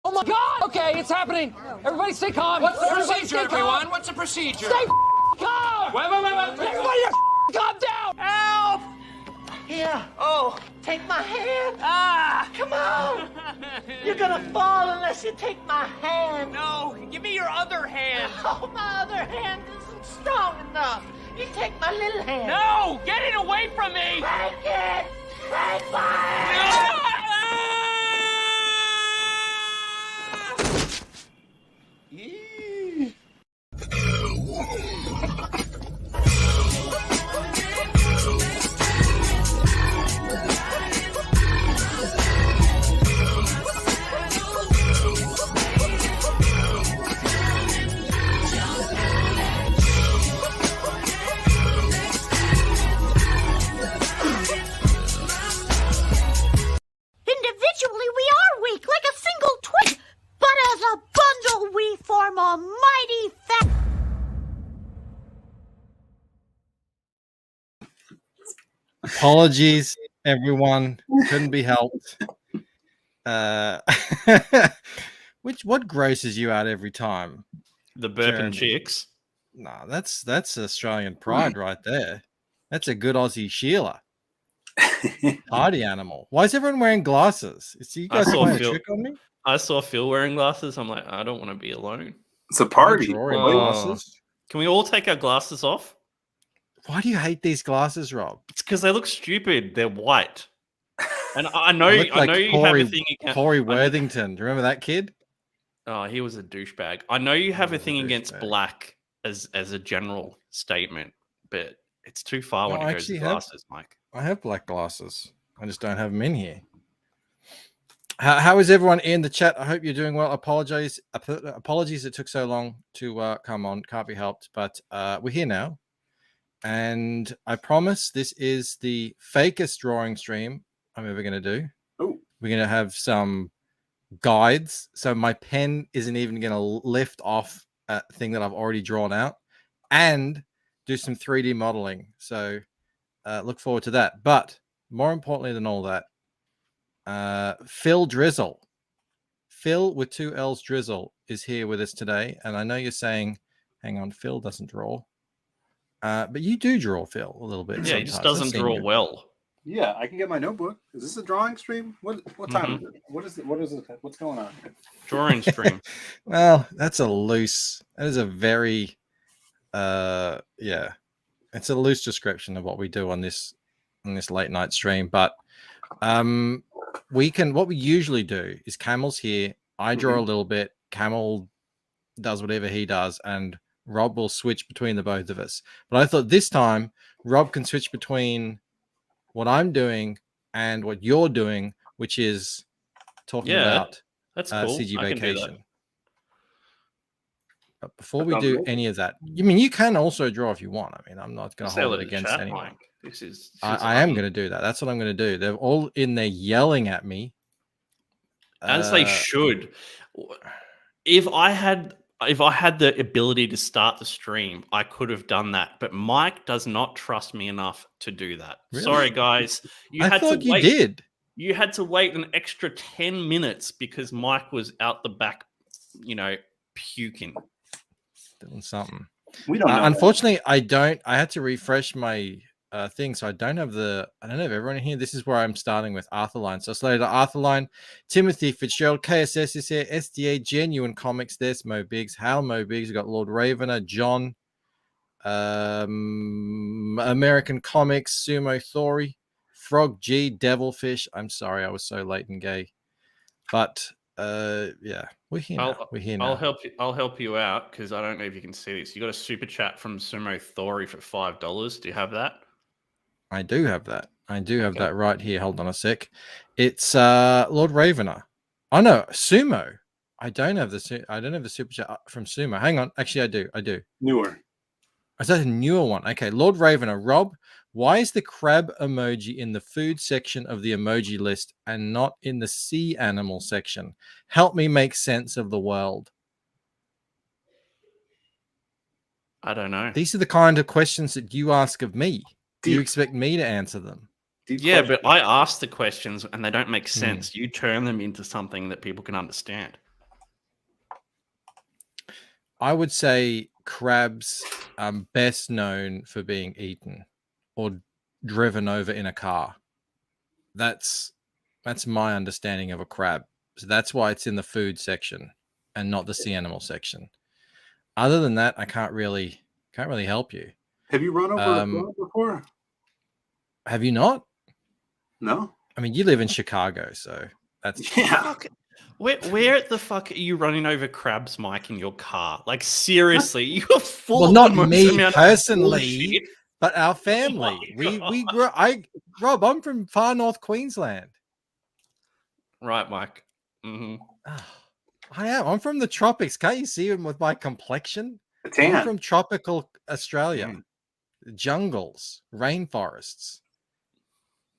Oh my God! Okay, it's happening. Everybody stay calm. What's the Everybody procedure, everyone? What's the procedure? Stay calm! Wait. Everybody calm down! Help! Here, Oh, take my hand. ah! Come on. You're gonna fall unless you take my hand. No, give me your other hand. Oh, my other hand isn't strong enough. You take my little hand. No, get it away from me! Take it. Take my hand. Individually, we are weak, like a single twig, but as a bundle, we form a mighty Apologies, everyone. Couldn't be helped. What grosses you out every time? The burping Jeremy? chicks. No, that's Australian pride right there. That's a good Aussie Sheila. Party animal. Why is everyone wearing glasses? Is you guys saw playing a Phill. trick on me? I saw Phill wearing glasses. I'm like, I don't want to be alone. It's a party. Drawing Oh. glasses. Can we all take our glasses off? Why do you hate these glasses, Rob? It's because they look stupid. They're white. And I know, They look I know like you have Corey- a thing. Corey Worthington. Do you remember that kid? Oh, he was a douchebag. I know you have He a was a thing against douchebag. black as a general statement, but it's too far when No, it I goes to actually have- glasses, Mike. I have black glasses. I just don't have them in here. How is everyone in the chat? I hope you're doing well. Apologies it took so long to come on. Can't be helped, but we're here now. And I promise this is the fakest drawing stream I'm ever going to do. Oh. We're going to have some guides. So my pen isn't even going to lift off a thing that I've already drawn out, and do some 3D modeling. So look forward to that. But more importantly than all that, Phill Drizzle. Phill with 2 L's Drizzle is here with us today. And I know you're saying, hang on, Phill doesn't draw. But you do draw, Phill, a little bit. Yeah, he just sometimes. I've doesn't seen draw you. well. Yeah, I can get my notebook. Is this a drawing stream? What time is it? What is it? What's going on? Drawing stream. Well, that's a loose. That is a very, yeah, it's a loose description of what we do on this late night stream. But we can. What we usually do is Camel's here. I draw a little bit. Camel does whatever he does, and Rob will switch between the both of us. But I thought this time Rob can switch between what I'm doing and what you're doing, which is talking about That's cool. CG I can do that. Vacation. But before we do any of that, I mean, you can also draw if you want. I mean, I'm not going to Say hold hello it to the against chat, anyone. Mike. This is I am going to do that. That's what I'm going to do. They're all in there yelling at me. As they should. If I had the ability to start the stream, I could have done that. But Mike does not trust me enough to do that. Really? Sorry, guys. I thought you wait. did. You had to wait an extra 10 minutes because Mike was out the back, puking. Doing something. We don't know. Unfortunately, I don't. I had to refresh my thing, so I don't have everyone in here. This is where I'm starting with Arthur Line. So slated Arthur Line, Timothy Fitzgerald, KSS is here, SDA, Genuine Comics. There's Mo Biggs, Hal Mo Biggs. We've got Lord Ravener, John, American Comics, Sumo Thori, Frog G, Devilfish. I'm sorry, I was so late and gay, but yeah, we're here now. We're here now. I'll help you out because I don't know if you can see this. You got a super chat from Sumo Thori for $5. Do you have that? I do have that. I do have that right here. Hold on a sec. It's Lord Ravener. Oh no, Sumo. I don't have the super chat from Sumo. Hang on. Actually, I do. Newer. Is that a newer one? Okay, Lord Ravener. Rob, why is the crab emoji in the food section of the emoji list and not in the sea animal section? Help me make sense of the world. I don't know. These are the kind of questions that you ask of me. Do you expect me to answer them? Yeah, but I ask the questions and they don't make sense. You turn them into something that people can understand. I would say crabs are best known for being eaten or driven over in a car. That's my understanding of a crab. So that's why it's in the food section and not the sea animal section. Other than that, I can't really help you. Have you run over a crab before? Have you not? No. I mean, you live in Chicago, so that's Yeah. Where the fuck are you running over crabs, Mike, in your car? Like, seriously, you're full well, of not the most me amount of personally, bullshit. but our family. We grew. Rob, I'm from far north Queensland. Right, Mike. Mm-hmm. I am. I'm from the tropics. Can't you see him with my complexion? Tan. I'm from tropical Australia. Jungles, rainforests,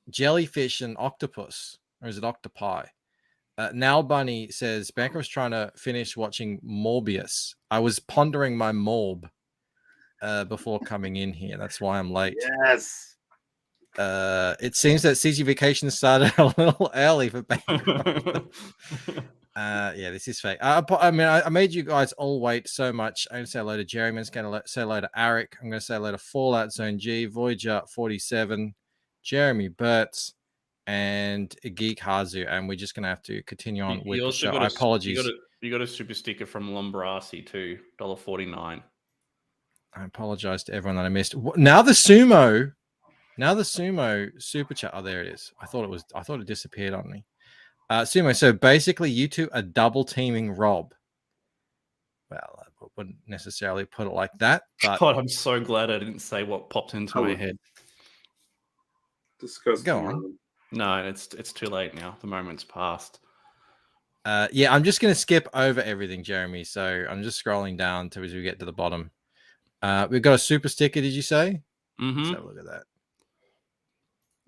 jellyfish, and octopus. Or is it octopi? Now Bunny says, Banker was trying to finish watching Morbius. I was pondering my Morb before coming in here. That's why I'm late. Yes. It seems that CG Vacation started a little early for Banker. Yeah, this is fake. I mean, I made you guys all wait so much. I'm going to say hello to Jeremy. I'm going to say hello to Arik. I'm going to say hello to Fallout Zone G, Voyager 47, Jeremy Burtz, and Geek Hazu. And we're just going to have to continue on with the show. Apologies. You got a super sticker from Lombrasi too, $1.49. I apologize to everyone that I missed. Now the sumo super chat. Oh, there it is. I thought it disappeared on me. Sumo, so basically you two are double teaming Rob. Well, I wouldn't necessarily put it like that, but God, I'm so glad I didn't say what popped into my head. Disgusting. Go on. No, it's too late now. The moment's passed. Yeah, I'm just going to skip over everything, Jeremy. So I'm just scrolling down as we get to the bottom. We've got a super sticker, did you say? Mm-hmm. Let's have a look at that.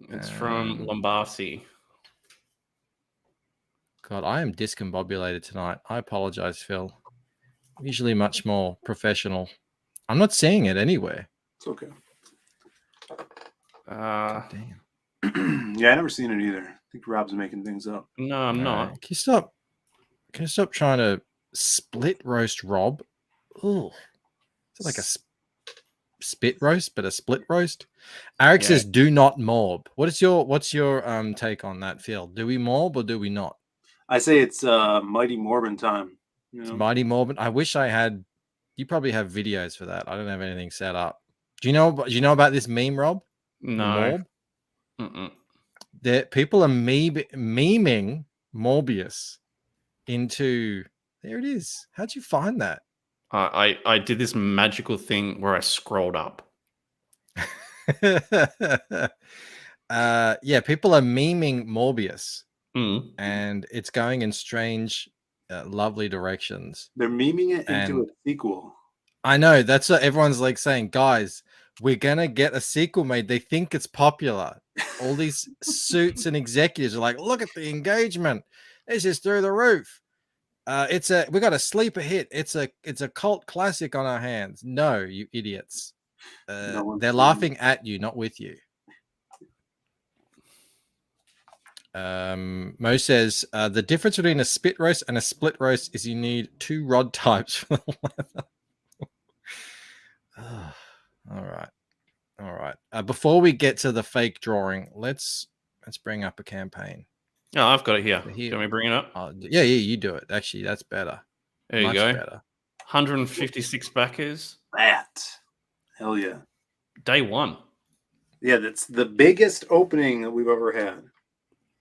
It's from Lombasi. God, I am discombobulated tonight. I apologize, Phil. Usually much more professional. I'm not seeing it anywhere. It's okay. Damn. Yeah, I never seen it either. I think Rob's making things up. No, I'm not. Can you stop trying to split roast Rob? Ooh. Is it like a spit roast, but a split roast? Arik says, do not morb. What's your take on that, Phil? Do we morb or do we not? I say it's Mighty Morbin time. You know? It's Mighty Morbin. I wish I had. You probably have videos for that. I don't have anything set up. Do you know about this meme, Rob? No. That people are memeing Morbius into. There it is. How'd you find that? I did this magical thing where I scrolled up. Yeah, people are memeing Morbius. Mm. And it's going in strange, lovely directions. They're memeing it into a sequel. I know. That's what everyone's like saying. Guys, we're going to get a sequel made. They think it's popular. All these suits and executives are like, look at the engagement. This is through the roof. We got a sleeper hit. It's a cult classic on our hands. No, you idiots. They're laughing at you, not with you. Mo says the difference between a spit roast and a split roast is you need 2 rod types for the leather. All right. Before we get to the fake drawing, let's bring up a campaign. Oh, I've got it here. Can we bring it up? Yeah, you do it. Actually, that's better. There you go. Better. 156 backers. Hell yeah. Day 1. Yeah, that's the biggest opening that we've ever had.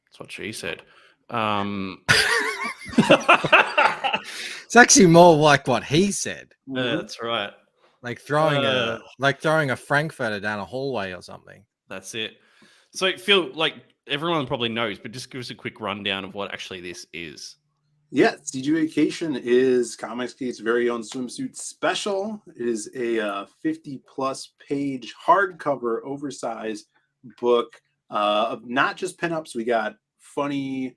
That's what she said. It's actually more like what he said. That's right. Like throwing a Frankfurter down a hallway or something. That's it. So Phil, like everyone probably knows, but just give us a quick rundown of what actually this is. Yeah, CG Vacation is Comicsgate's very own swimsuit special. It is a 50-plus page hardcover oversized book of not just pinups. We got funny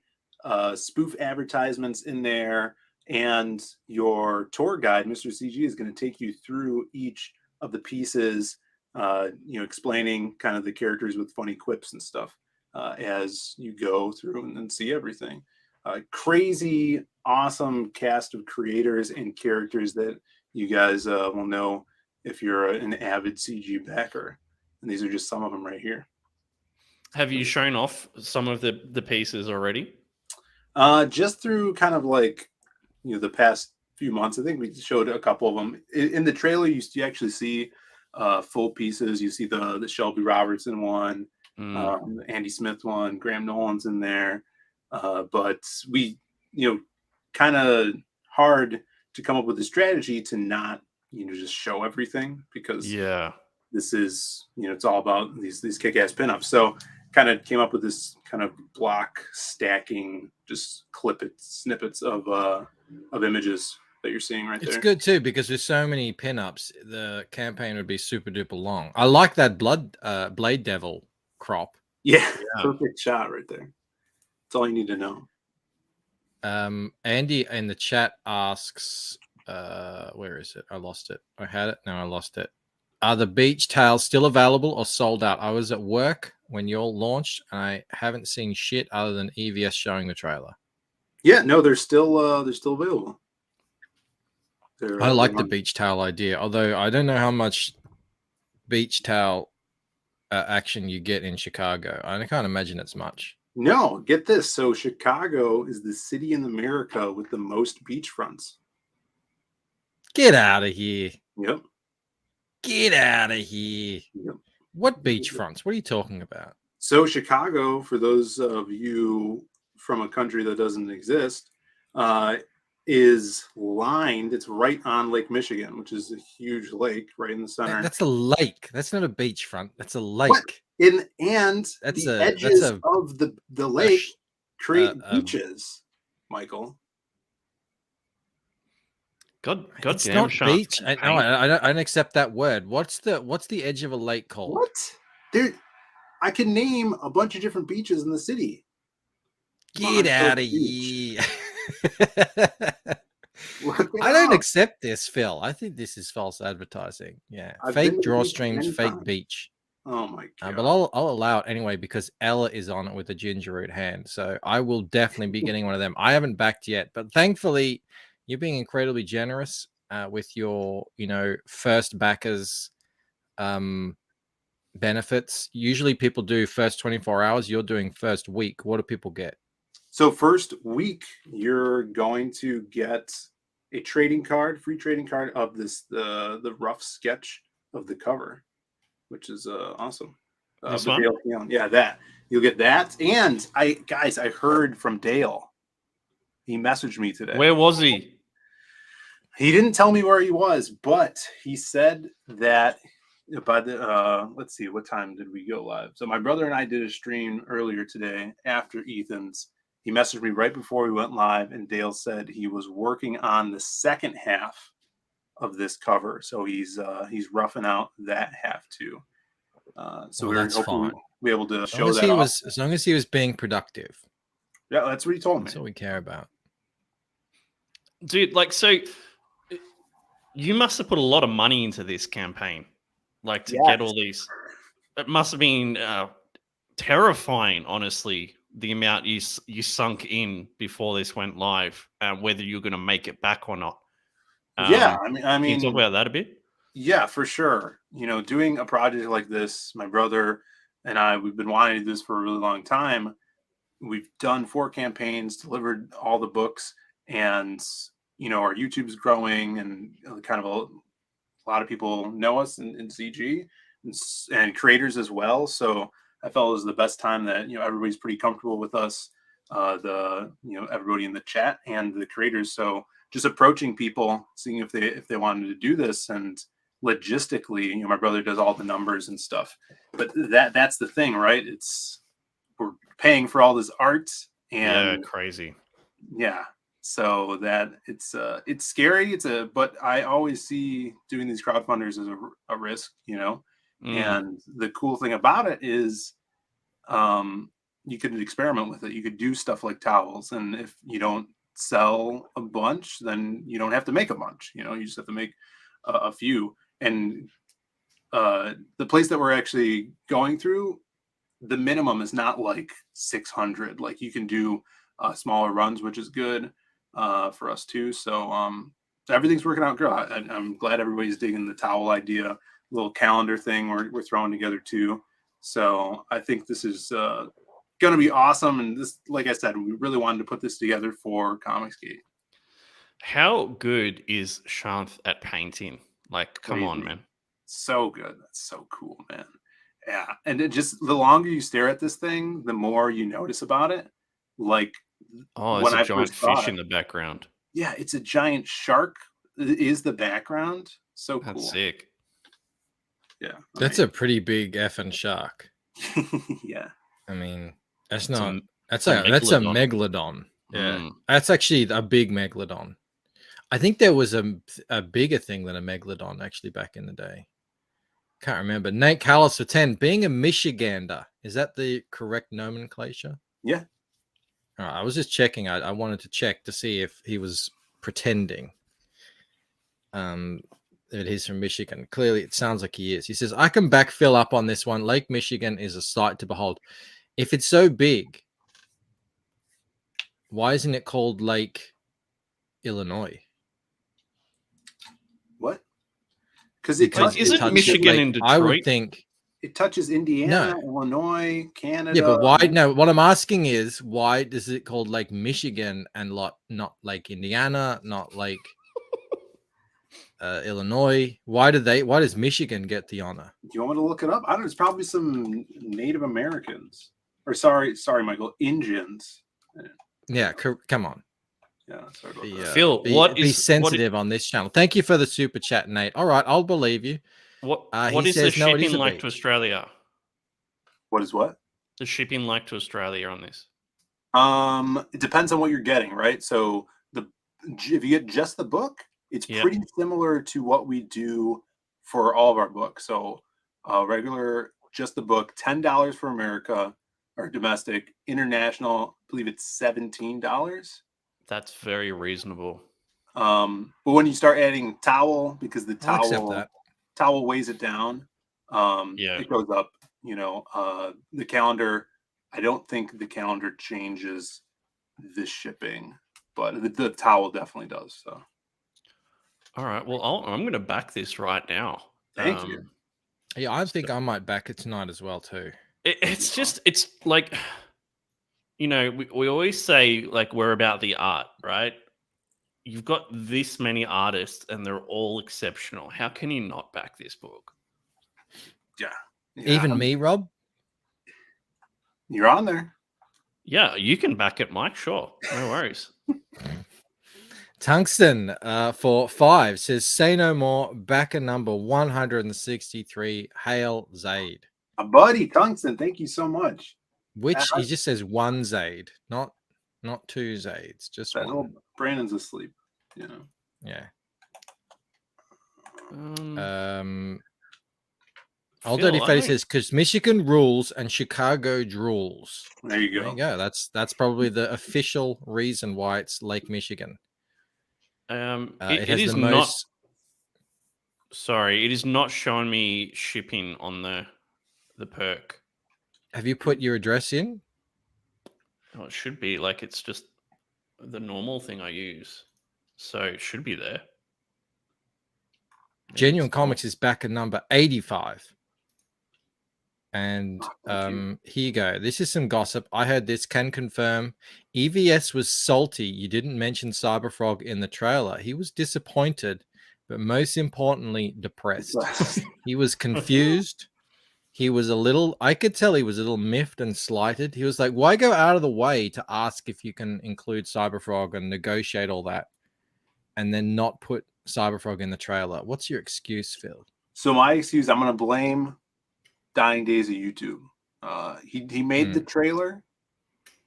spoof advertisements in there, and your tour guide, Mr. CG, is going to take you through each of the pieces, explaining kind of the characters with funny quips and stuff as you go through and see everything. Crazy, awesome cast of creators and characters that you guys will know if you're an avid CG backer. And these are just some of them right here. Have you shown off some of the pieces already? Just through kind of like, the past few months, I think we showed a couple of them. In the trailer, you actually see full pieces. You see the Shelby Robertson one, Andy Smith one, Graham Nolan's in there. But we, kind of hard to come up with a strategy to not, just show everything, because this is, it's all about these kick-ass pinups. So kind of came up with this kind of block stacking, just snippets of images that you're seeing right there. It's good too, because with so many pinups, the campaign would be super duper long. I like that Blade Devil crop. Yeah, perfect shot right there. That's all you need to know. Andy in the chat asks, where is it? I lost it. I had it. No, I lost it. Are the beach tails still available or sold out? I was at work when you all launched, and I haven't seen shit other than EVS showing the trailer. Yeah, no, they're still available. I like the beach towel idea, although I don't know how much beach towel action you get in Chicago. I can't imagine it's much. No, get this. So Chicago is the city in America with the most beachfronts. Get out of here. Yep. Get out of here. Yep. What beachfronts? What are you talking about? So Chicago, for those of you from a country that doesn't exist, is lined. It's right on Lake Michigan, which is a huge lake right in the center. That's a lake. That's not a beachfront. That's a lake. What? Edges of the lake create beaches, Michael. God it's damn, not Sean. beach. I don't accept that word. What's the edge of a lake called? What? I can name a bunch of different beaches in the city. Get out of here. I don't accept this, Phil. I think this is false advertising. Yeah. Fake draw streams, fake beach. Oh my god. But I'll allow it anyway, because Ella is on it with a ginger root hand. So I will definitely be getting one of them. I haven't backed yet, but thankfully you're being incredibly generous with your, first backers benefits. Usually people do first 24 hours. You're doing first week. What do people get? So first week, you're going to get a free trading card of the rough sketch of the cover, which is awesome. This one? Yeah, that. You'll get that. And I heard from Dale. He messaged me today. Where was he? He didn't tell me where he was, but he said that by the let's see, what time did we go live? So my brother and I did a stream earlier today after Ethan's. He messaged me right before we went live, and Dale said he was working on the second half of this cover. So he's roughing out that half too. So we're hoping to be able to show that off. As long as he was being productive. Yeah, that's what he told me. That's all we care about. Dude, so you must have put a lot of money into this campaign, to get all these. It must have been terrifying, honestly, the amount you sunk in before this went live, whether you're going to make it back or not. Yeah, I mean, can you talk about that a bit? Yeah, for sure. Doing a project like this, my brother and I, we've been wanting to do this for a really long time. We've done 4 campaigns, delivered all the books, and our YouTube's growing, and kind of a lot of people know us in CG and creators as well. So I felt it was the best time that everybody's pretty comfortable with us, everybody in the chat and the creators. So just approaching people, seeing if they wanted to do this, and logistically, my brother does all the numbers and stuff. But that's the thing, right? We're paying for all this art, and crazy. Yeah. So that it's scary. But I always see doing these crowdfunders as a risk, And the cool thing about it is, you could experiment with it. You could do stuff like towels, and if you don't sell a bunch, then you don't have to make a bunch. You just have to make a few. And the place that we're actually going through, the minimum is not like 600. Like you can do smaller runs, which is good for us too. So everything's working out good. I'm glad everybody's digging the towel idea, little calendar thing we're throwing together too. So I think this is going to be awesome. And this, like I said, we really wanted to put this together for Comicsgate. How good is Shanth at painting? Like, come on, Crazy. man. So good. That's so cool, man. Yeah. And it just, the longer you stare at this thing, the more you notice about it. Like, Oh, when there's I a giant first saw fish it- in the background. yeah, it's a giant shark is the background. So cool. That's sick. Yeah. That's a pretty big effing shark. yeah. I mean, that's It's not. a- That's a that's a megalodon. megalodon. Yeah, Mm. that's actually a big megalodon. I think there was a bigger thing than a megalodon actually back in the day. Can't remember. Nate Callis for 10. Being a Michigander, is that the correct nomenclature? Yeah. All right, I was just checking. I wanted to check to see if he was pretending. That he's from Michigan. Clearly, it sounds like he is. He says, I can back Phill up on this one. Lake Michigan is a sight to behold. If it's so big, why isn't it called Lake Illinois? What? Because it Because touches, isn't Michigan in I would Detroit? think. it touches Indiana, No. Illinois, Canada. Yeah, but why? No, what I'm asking is why is it called Lake Michigan and not Lake Indiana, not Lake Illinois? Why does Michigan get the honor? Do you want me to look it up? I don't know. It's probably some Native Americans. Or sorry, Michael, Indians. Yeah, come on. Yeah, sorry about Be, that. Phil, be, what be is sensitive on this channel. Thank you for the super chat, Nate. All right, I'll believe you. what he is the says, no, it is shipping a like beach. to Australia? What is what? The shipping like to Australia on this? It depends on what you're getting, right? So if you get just the book, it's Yeah. pretty similar to what we do for all of our books. So regular, just the book, $10 for America or domestic. International, I believe it's $17. That's very reasonable. But when you start adding towel, because the I'll accept that. towel weighs it down, Yeah. it goes up. The calendar, I don't think the calendar changes the shipping, but the towel definitely does. So All right. Well, I'm going to back this right now. Thank you. Yeah, I think I might back it tonight as well too. It's like, we always say like we're about the art, right? You've got this many artists and they're all exceptional. How can you not back this book? yeah, Even me, Rob. you're on there. Yeah, you can back it, Mike. Sure. No worries. Tungsten for 5 says, say no more. Backer number 163. Hail Zaid. A buddy, Tungsten, thank you so much. Which he just says one Zaid, not two Zaids, just That one. little Brandon's asleep. Yeah. Old Phil, Dirty I Fatty think- says, because Michigan rules and Chicago drools. There you There go. you go. That's probably the official reason why it's Lake Michigan. It has is the not. most. Sorry, it is not showing me shipping on the perk. Have you put your address in? Oh, it should be like it's just the normal thing I use, so it should be there. Maybe Genuine it's not. Comics is back at number 85. And thank you. here you go. This is some gossip. I heard this, can confirm. EVS was salty. You didn't mention Cyberfrog in the trailer. He was disappointed, but most importantly, depressed. He was confused. He was I could tell he was a little miffed and slighted. He was like, why go out of the way to ask if you can include Cyberfrog and negotiate all that and then not put Cyberfrog in the trailer? What's your excuse, Phil? So my excuse, I'm going to blame Dying Days of YouTube. He made the trailer,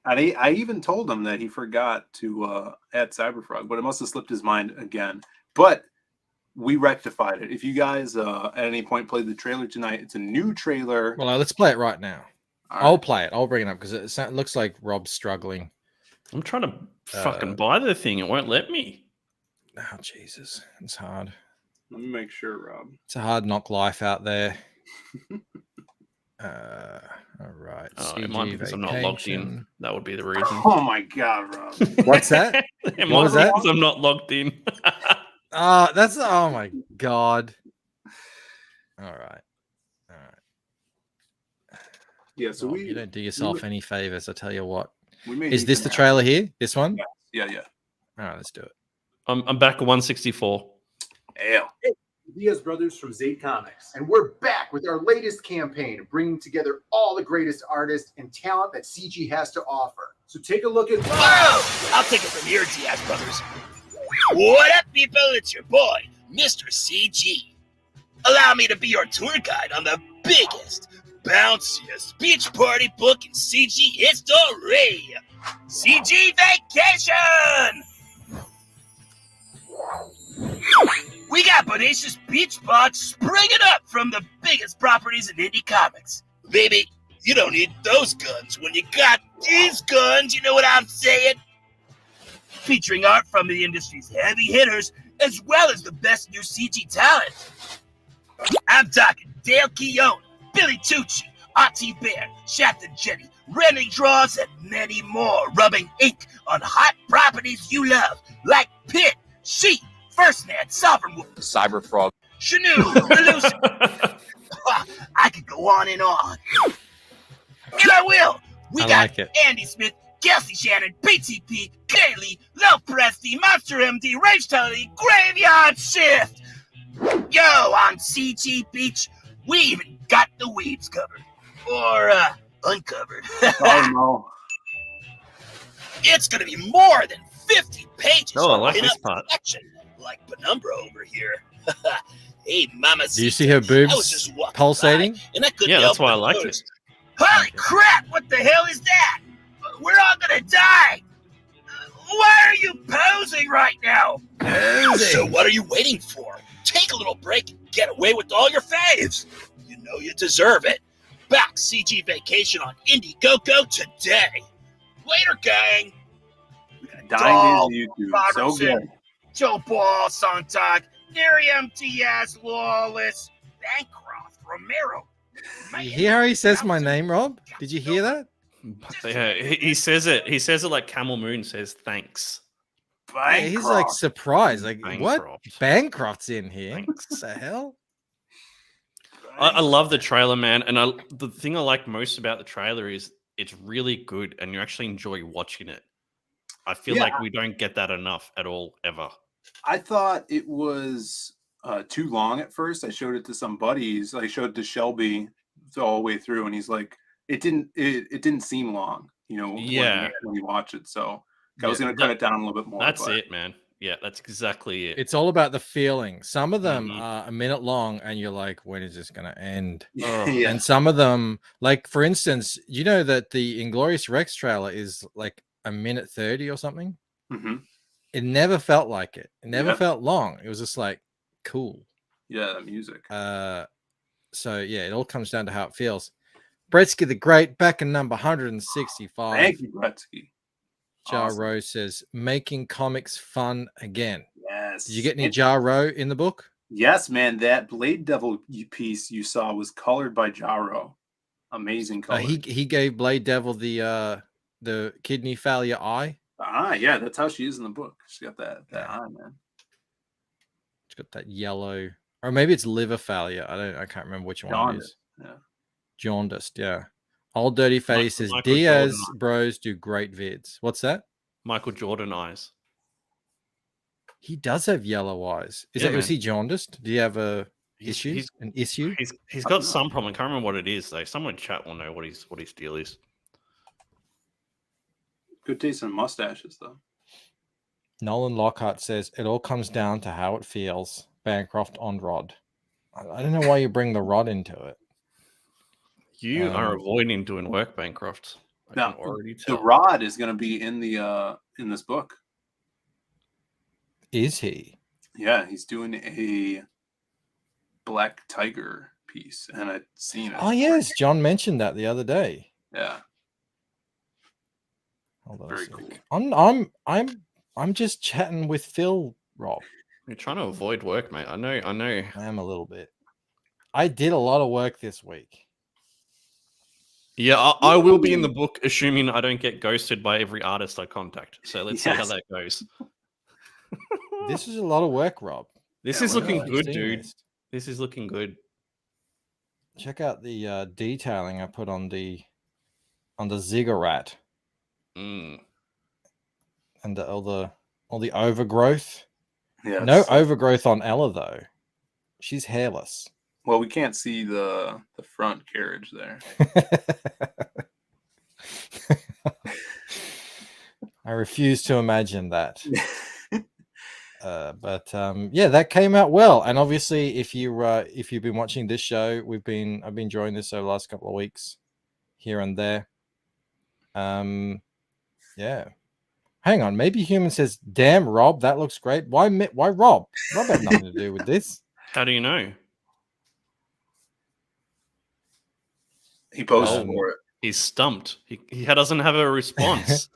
and I even told him that he forgot to add Cyberfrog, but it must have slipped his mind again. But we rectified it. If you guys at any point played the trailer tonight, it's a new trailer. Well, let's play it right now. All I'll right. play it. I'll bring it up because it looks like Rob's struggling. I'm trying to fucking buy the thing. It won't let me. Oh, Jesus. It's hard. Let me make sure, Rob. It's a hard knock life out there. All right. Oh, it might be because I'm not logged in. That would be the reason. Oh my God, Rob. What's that? It What might was be that? because I'm not logged in. That's oh my god. All right. Yeah, so Well, you don't do yourself any favors. I tell you what. we may Is need this to the have- trailer here? This one? Yeah. All right, let's do it. I'm back at 164. Hey, Diaz brothers from Zaid Comics, and we're back with our latest campaign, bringing together all the greatest artists and talent that CG has to offer. So take a look at. Whoa! I'll take it from here, Diaz brothers. What up, people? It's your boy, Mr. CG. Allow me to be your tour guide on the biggest, bounciest beach party book in CG history. CG Vacation! We got bodacious beach spots springing up from the biggest properties in indie comics. Baby, you don't need those guns when you got these guns, you know what I'm saying? Featuring art from the industry's heavy hitters, as well as the best new CG talent. I'm talking Dale Keown, Billy Tucci, Auntie Bear, Shafted Jenny, Rennie Draws, and many more, rubbing ink on hot properties you love, like Pit, Sheep, First Man, Sovereign Wolf, Cyber Frog. Canoe, Elusive. I could go on and on. And I will. We I got like it. Andy Smith, Kelsey Shannon, PTP, Kaylee, Lil Presty, Monster MD, Rage Tully, Graveyard Shift. Yo, on CG Beach, we even got the weeds covered. Or, uncovered. Oh no! It's gonna be more than 50 pages. Oh, I like in this a part. collection, like Penumbra over here. Hey, Mama. Do you see her boobs pulsating? And I couldn't Yeah, that's help why I but like notice. it. Holy crap! What the hell is that? We're all gonna die. Why are you posing right now? So what are you waiting for? Take a little break and get away with all your faves. You know you deserve it. Back CG Vacation on Indiegogo today. Later, gang. Dying into YouTube, so Robertson, good. Joe Ball, Sontag, Miriam Diaz, Lawless, Bancroft, Romero. You hear how he says my name, Rob? Did you hear that? Yeah, he says it. He says it like Camel Moon says thanks. Yeah, he's like surprised. Like, what? Bancroft. Bancroft's in here. Thanks. What the hell? I love the trailer, man. And the thing I like most about the trailer is it's really good and you actually enjoy watching it. I feel like we don't get that enough at all, ever. I thought it was too long at first. I showed it to some buddies. I showed it to Shelby all the way through, and he's like, "It didn't seem long, you know." Yeah. When you watch it, so I was going to cut it down a little bit more. That's but it, man. Yeah, that's exactly it. It's all about the feeling. Some of them Mhm. are a minute long, and you're like, when is this going to end? Oh, yeah. And some of them, like, for instance, you know that the Inglorious Rex trailer is like a minute 30 or something? Mhm. It never felt like it. It never Yeah. felt long. It was just like, cool. Yeah, the music. So, yeah, it all comes down to how it feels. Bretsky the Great, back in number 165. Thank you, Gretzky. Jar Awesome. Rowe says, making comics fun again. Yes. Did you get any And- Jar Rowe in the book? Yes, man. That Blade Devil piece you saw was colored by Jaro. Amazing color. He gave Blade Devil the kidney failure eye. Yeah, that's how she is in the book. She's got that eye, man. It's got that yellow, or maybe it's liver failure. I can't remember which one it Jaundiced, is. yeah. Jaundiced, yeah. Old Dirty Face says Michael Diaz Jordan. bros do great vids. What's that? Michael Jordan eyes. He does have yellow eyes. Yeah, Was man. he jaundiced? Do you have a He's- issue? he's- An issue? He's got some problem. I can't remember what it is though. Someone in chat will know what his deal is. Good taste in mustaches, though. Nolan Lockhart says it all comes down to how it feels. Bancroft on Rod. I don't know why you bring the Rod into it. You are avoiding doing work, Bancroft. I Now, can already the tell. Rod is going to be in the in this book. Is he? Yeah, he's doing a Black Tiger piece, and I've seen it. Oh yes, John mentioned that the other day. Yeah. Hold on a Very sec. cool. I'm just chatting with Phil, Rob. You're trying to avoid work, mate. I know. I am a little bit. I did a lot of work this week. Yeah, I will be in the book, assuming I don't get ghosted by every artist I contact. So let's see how Yes. that goes. This is a lot of work, Rob. This Yeah, is we're looking Actually good, seeing dude. this. This is looking good. Check out the detailing I put on the ziggurat Mm. and all the overgrowth. Yeah. No it's- overgrowth on Ella though. She's hairless. Well, we can't see the front carriage there. I refuse to imagine that. But yeah, that came out well. And obviously, if you've been watching this show, I've been enjoying this over the last couple of weeks, here and there. Yeah. Hang on, maybe Human says, "Damn, Rob, that looks great." Why Rob? Rob had nothing to do with this. How do you know? He posted Um, for it. He's stumped. He doesn't have a response.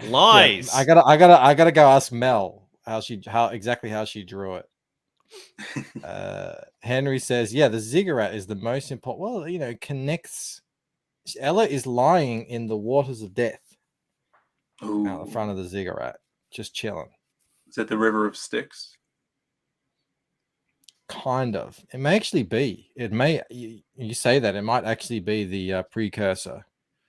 Lies. Yeah, I gotta go ask Mel how exactly she drew it. Henry says, yeah, the ziggurat is the most important. Well, you know, connects. Ella is lying in the waters of death out the front of the ziggurat, just chilling. Is that the River of Styx? Kind of. It may actually be. It may. You say that it might actually be the precursor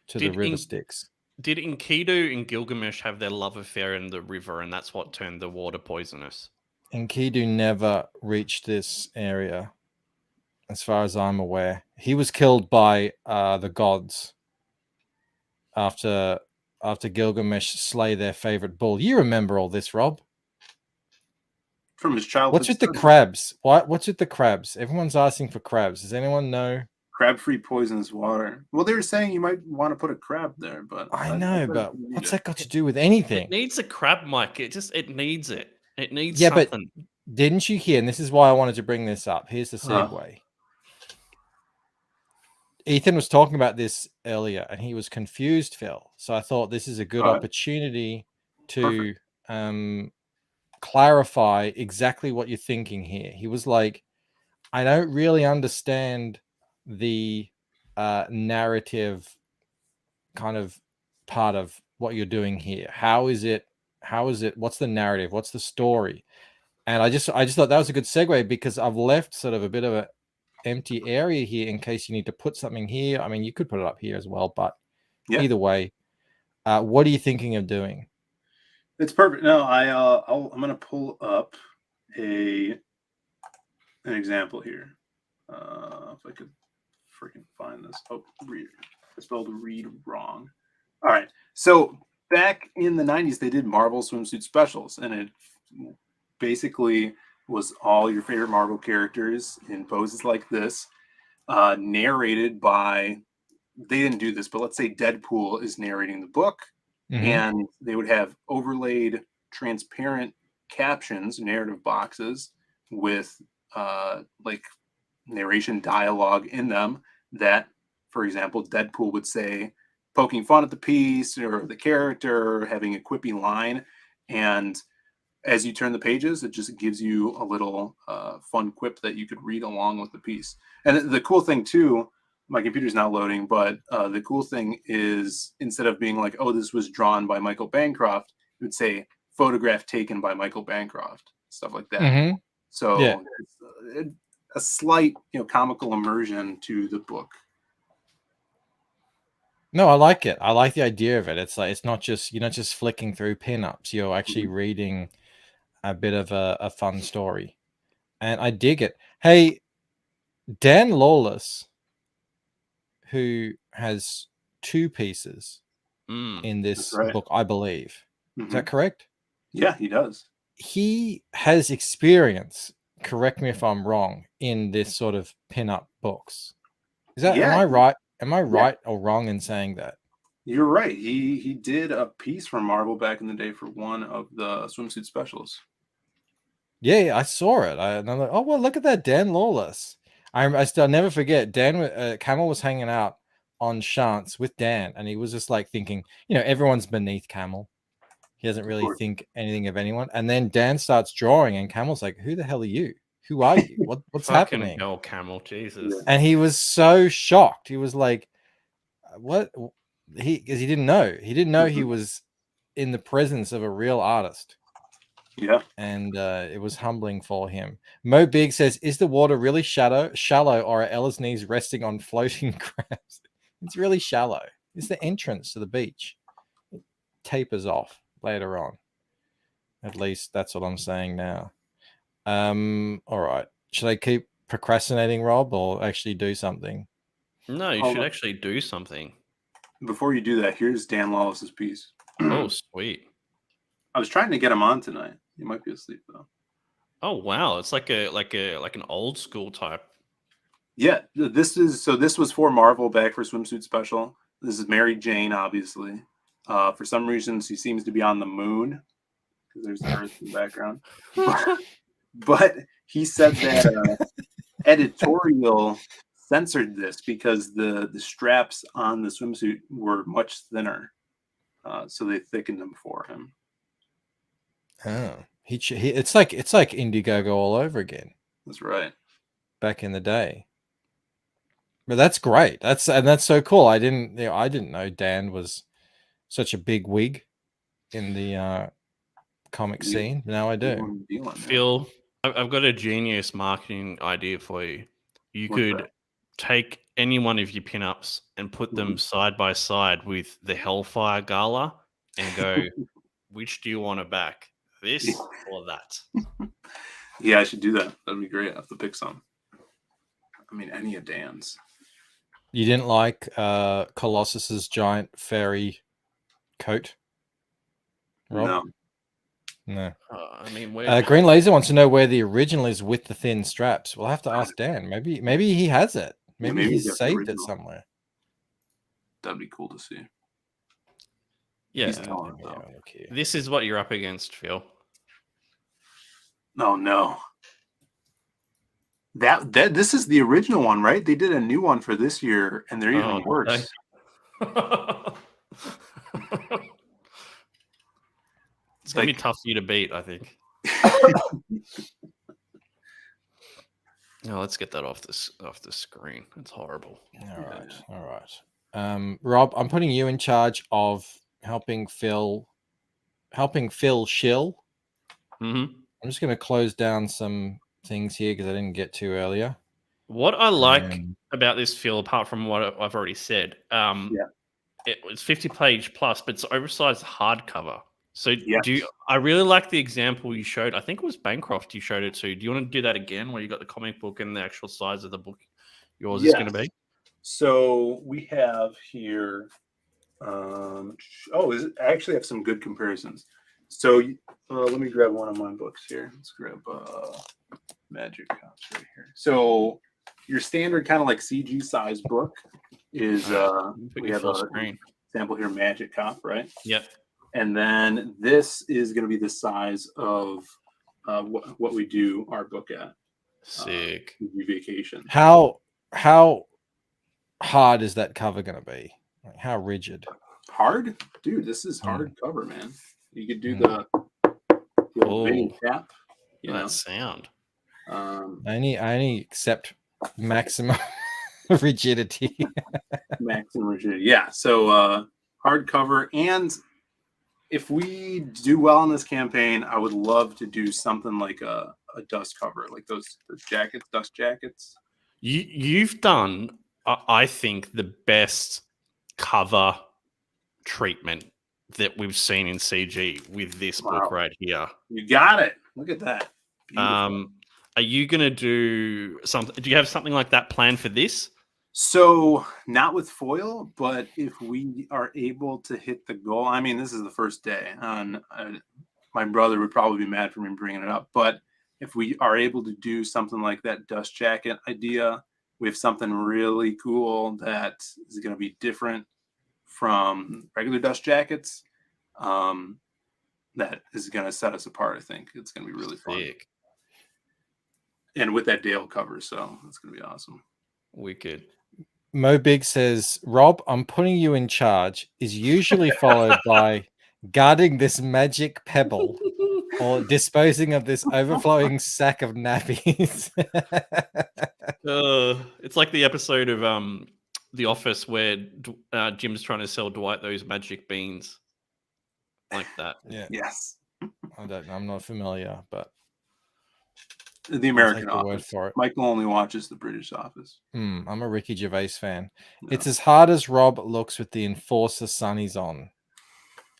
to the River Styx. Did Enkidu and Gilgamesh have their love affair in the river, and that's what turned the water poisonous? Enkidu never reached this area, as far as I'm aware. He was killed by the gods after Gilgamesh slay their favorite bull. You remember all this, Rob? From his childhood. What's with the crabs? What's with the crabs? Everyone's asking for crabs. Does anyone know? Crab-free poisonous water. Well, they were saying you might want to put a crab there, but I know, but what's that got to do with anything? It needs a crab, Mike. It needs it. It needs Yeah, something. but didn't you hear? And this is why I wanted to bring this up. Here's the segue. Ethan was talking about this earlier, and he was confused, Phil. So I thought this is a good opportunity to clarify exactly what you're thinking here. He was like, I don't really understand the narrative kind of part of what you're doing here. How is it? What's the narrative? What's the story? And I just thought that was a good segue, because I've left sort of a bit of an empty area here in case you need to put something here. I mean, you could put it up here as well, but either way, what are you thinking of doing? It's perfect. No, I'm gonna pull up an example here. If I could freaking find this. Oh, I spelled read wrong. All right. So back in the 90s, they did Marvel swimsuit specials, and it basically was all your favorite Marvel characters in poses like this, narrated by, they didn't do this, but let's say Deadpool is narrating the book, and they would have overlaid transparent captions, narrative boxes with like narration dialogue in them that, for example, Deadpool would say, poking fun at the piece or the character, having a quippy line, and as you turn the pages, it just gives you a little fun quip that you could read along with the piece. And the cool thing too, my computer's not loading, but the cool thing is, instead of being like, oh, this was drawn by Michael Bancroft, it would say photograph taken by Michael Bancroft, stuff like that. So it's a slight, comical immersion to the book. No, I like it. I like the idea of it. It's like, it's not just, you're not just flicking through pinups. You're actually reading a bit of a fun story, and I dig it. Hey, Dan Lawless, who has 2 pieces in this book, I believe. Is that correct? Yeah, he does. He has experience, correct me if I'm wrong, in this sort of pinup books. Is that, am I right? Am I right or wrong in saying that? You're right. He did a piece for Marvel back in the day for one of the swimsuit specials. Yeah, I saw it. And I'm like, oh, well, look at that, Dan Lawless. I still never forget. Camel was hanging out on Chance with Dan, and he was just like thinking, everyone's beneath Camel. He doesn't really think anything of anyone. And then Dan starts drawing, and Camel's like, who the hell are you? Who are you? What's happening? Oh, Camel, Jesus. And he was so shocked. He was like, what? Because he didn't know. He didn't know he was in the presence of a real artist. Yeah. And it was humbling for him. Mo Big says, "Is the water really shallow, or are Ella's knees resting on floating crabs?" It's really shallow. It's the entrance to the beach. It tapers off later on. At least that's what I'm saying now. All right. Should I keep procrastinating, Rob, or actually do something? No, you Hold should on. actually do something. Before you do that, here's Dan Lawless's piece. Oh, sweet. I was trying to get him on tonight. He might be asleep though. Oh wow, it's like an old school type. Yeah, this was for Marvel back for swimsuit special. This is Mary Jane, obviously. For some reason, she seems to be on the moon because there's the Earth in the background. But he said that editorial censored this because the straps on the swimsuit were much thinner, so they thickened them for him. Oh, it's like Indiegogo all over again. That's right. Back in the day. But that's great. That's so cool. I didn't know Dan was such a big wig in the comic scene. Now I do. Phil, I've got a genius marketing idea for you. You could take any one of your pinups and put them side by side with the Hellfire Gala and go, which do you want to back? This or that? Yeah, I should do that. That'd be great. I have to pick some. I mean, any of Dan's. You didn't like Colossus's giant fairy coat, Rob? No. I mean, Green Laser wants to know where the original is with the thin straps. We'll have to ask Dan. Maybe he has it. Maybe he's saved it somewhere. That'd be cool to see. Yeah. This is what you're up against, Phil. Oh no. That this is the original one, right? They did a new one for this year, and they're even worse. It's gonna be tough for you to beat, I think. No, let's get that off the screen. It's horrible. All right. Rob, I'm putting you in charge of helping Phil shill. Mm-hmm. I'm just going to close down some things here because I didn't get to earlier. What I like about this, Phil, apart from what I've already said, it was 50-page plus, but it's oversized hardcover. So I really like the example you showed. I think it was Bancroft you showed it to. Do you want to do that again where you got the comic book and the actual size of the book yours is going to be? So we have here, I actually have some good comparisons. So let me grab one of my books here. Let's grab Magic Cops right here. So your standard kind of like CG size book is we have a sample here, Magic Cop, right? Yep. And then this is going to be the size of what we do our book at. Sick. Vacation. How hard is that cover going to be? Like, how rigid? Hard? Dude, this is hard cover, man. You could do the old mini cap. That sound. I only accept maximum rigidity. Maximum rigidity. Yeah. So hardcover, and if we do well in this campaign, I would love to do something like a dust cover, like those jackets, dust jackets. You've done, I think, the best cover treatment that we've seen in CG with this book right here. You got it. Look at that. Beautiful. Are you going to do something? Do you have something like that planned for this? So not with foil, but if we are able to hit the goal, I mean, this is the first day. My brother would probably be mad for me bringing it up, but if we are able to do something like that dust jacket idea, we have something really cool that is going to be different from regular dust jackets. That is going to set us apart. I think it's going to be really fun. And with that Dale cover, so it's going to be awesome. Wicked. Mo Big says, Rob, I'm putting you in charge is usually followed by guarding this magic pebble or disposing of this overflowing sack of nappies. It's like the episode of The Office where Jim's trying to sell Dwight those magic beans. Like that. Yeah. Yes. I'm not familiar, but The I'll American take your word Office. for it. Michael only watches the British Office. I'm a Ricky Gervais fan. No. It's as hard as Rob looks with the Enforcer sunnies on.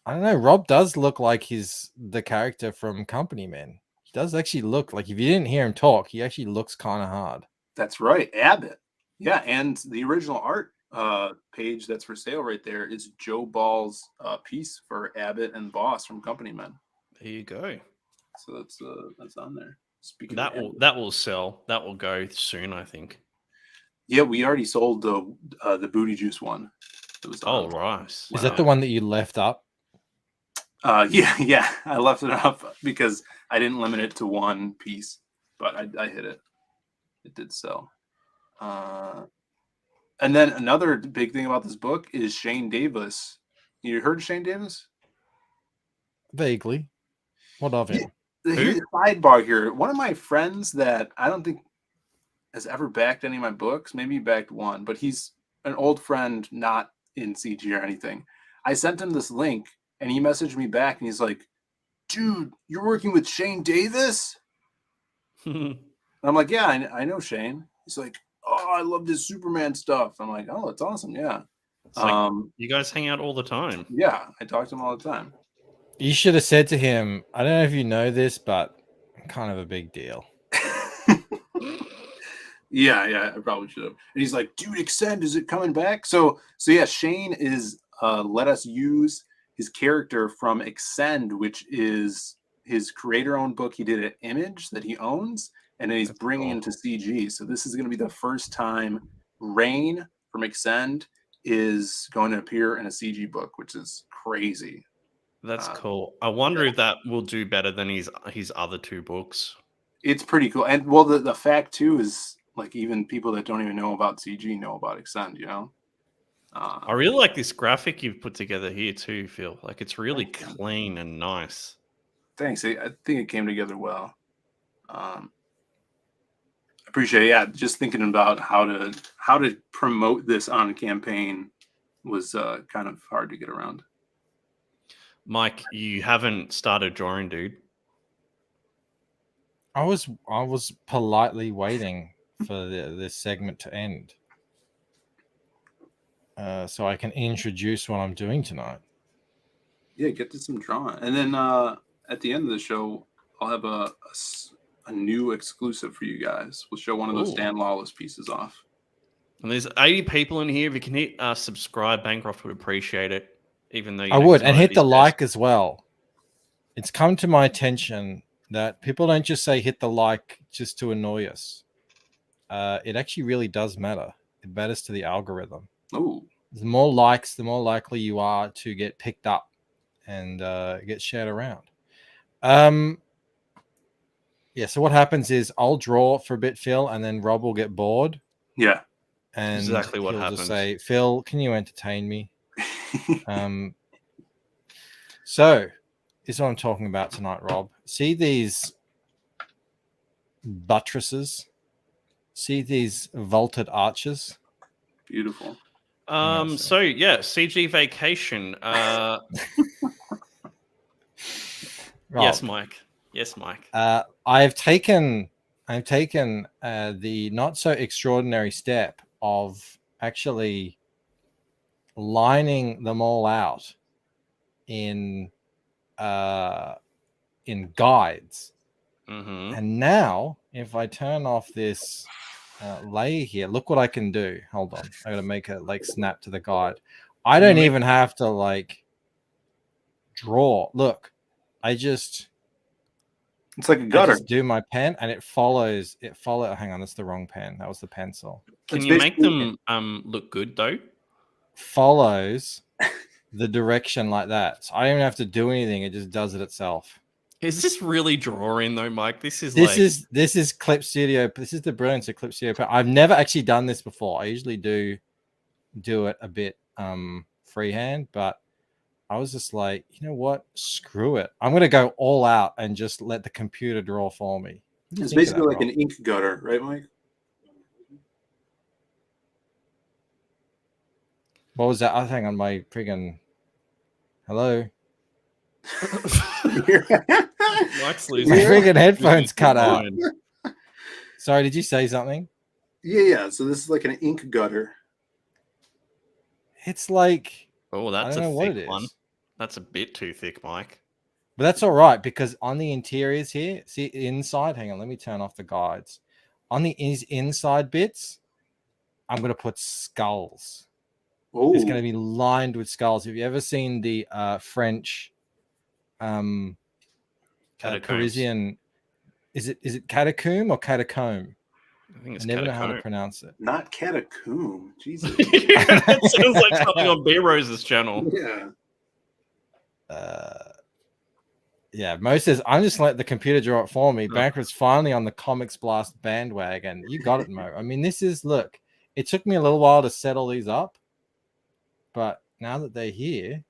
I don't know. Rob does look like he's the character from Company Men. He does actually look like, if you didn't hear him talk, he actually looks kind of hard. That's right, Abbott. Yeah, and the original art page that's for sale right there is Joe Ball's piece for Abbott and Boss from Company Men. There you go. So that's on there. Speaking That of will Abbott. that will sell. That will go soon, I think. Yeah, we already sold the Booty Juice one. It was Oh, on. right. Is that the one that you left up? Yeah. I left it up because I didn't limit it to one piece, but I hit it. It did sell. And then another big thing about this book is Shane Davis. You heard of Shane Davis? Vaguely. What of him? Here's a sidebar here. One of my friends that I don't think has ever backed any of my books, maybe he backed one, but he's an old friend, not in CG or anything. I sent him this link and he messaged me back and he's like, dude, you're working with Shane Davis? And I'm like, yeah, I know Shane. He's like, oh, I love this Superman stuff. I'm like, oh, it's awesome. Yeah. It's like, you guys hang out all the time. Yeah, I talk to him all the time. You should have said to him, I don't know if you know this, but I'm kind of a big deal. Yeah, I probably should have. And he's like, dude, Extend, is it coming back? So yeah, Shane is let us use his character from Extend, which is his creator-owned book. He did an Image that he owns, and then he's bringing into CG. So this is going to be the first time Rain from Extend is going to appear in a CG book, which is crazy. That's cool. I wonder if that will do better than his other two books. It's pretty cool. And well, the fact too is, like, even people that don't even know about CG know about Extend, you know? I really like this graphic you've put together here too, Phil. Like, it's really clean and nice. Thanks. I think it came together well. Appreciate it. Yeah, just thinking about how to promote this on a campaign was kind of hard to get around. Mike, you haven't started drawing, dude. I was politely waiting for this segment to end, so I can introduce what I'm doing tonight. Yeah, get to some drawing, and then at the end of the show, I'll have a new exclusive for you guys. We'll show one of those Dan Lawless pieces off. And there's 80 people in here. If you can hit subscribe, Bancroft would appreciate it. Even though I would, and hit the like as well. It's come to my attention that people don't just say hit the like just to annoy us. It actually really does matter. It matters to the algorithm. Oh, the more likes, the more likely you are to get picked up and get shared around. Yeah. So what happens is I'll draw for a bit, Phil, and then Rob will get bored. Yeah, and exactly what he'll happens. Just say, Phil, can you entertain me? So this is what I'm talking about tonight, Rob. See these buttresses? See these vaulted arches? Beautiful. So yeah, CG Vacation. Yes, Mike. Yes, Mike. I've taken the not so extraordinary step of actually lining them all out in guides. And now if I turn off this layer here, look what I can do. Hold on, I gotta make a like snap to the guide. I don't even have to like draw. Look, it's like a gutter. I just do my pen and it follows. Hang on, that's the wrong pen. That was the pencil. Can you make them look good though? Follows the direction like that. So I don't even have to do anything. It just does it itself. Is this really drawing though, Mike? This is Clip Studio. This is the brilliance of Clip Studio. I've never actually done this before. I usually do it a bit freehand, but I was just like, you know what? Screw it. I'm going to go all out and just let the computer draw for me. It's basically like an ink gutter, right, Mike? What was that? I think on my friggin' hello. Mike's My losing. freaking headphones cut out. Mind. Sorry, did you say something? Yeah. So this is like an ink gutter. It's like Oh, I that's don't a know what thick it is. one. That's a bit too thick, Mike. But that's all right because on the interiors here, see inside, hang on, let me turn off the guides. On the inside bits, I'm going to put skulls. Oh, It's going to be lined with skulls. Have you ever seen the French Catacombs. Parisian? Is it catacomb or catacomb? I think I it's never know how to catacomb. pronounce it. not catacomb. Jesus. That sounds like something on B Rose's channel. Yeah. Yeah, Mo says, I'm just let the computer draw it for me. Banker's finally on the Comics Blast bandwagon. You got it, Mo. I mean, this is, look, it took me a little while to set all these up, but now that they're here,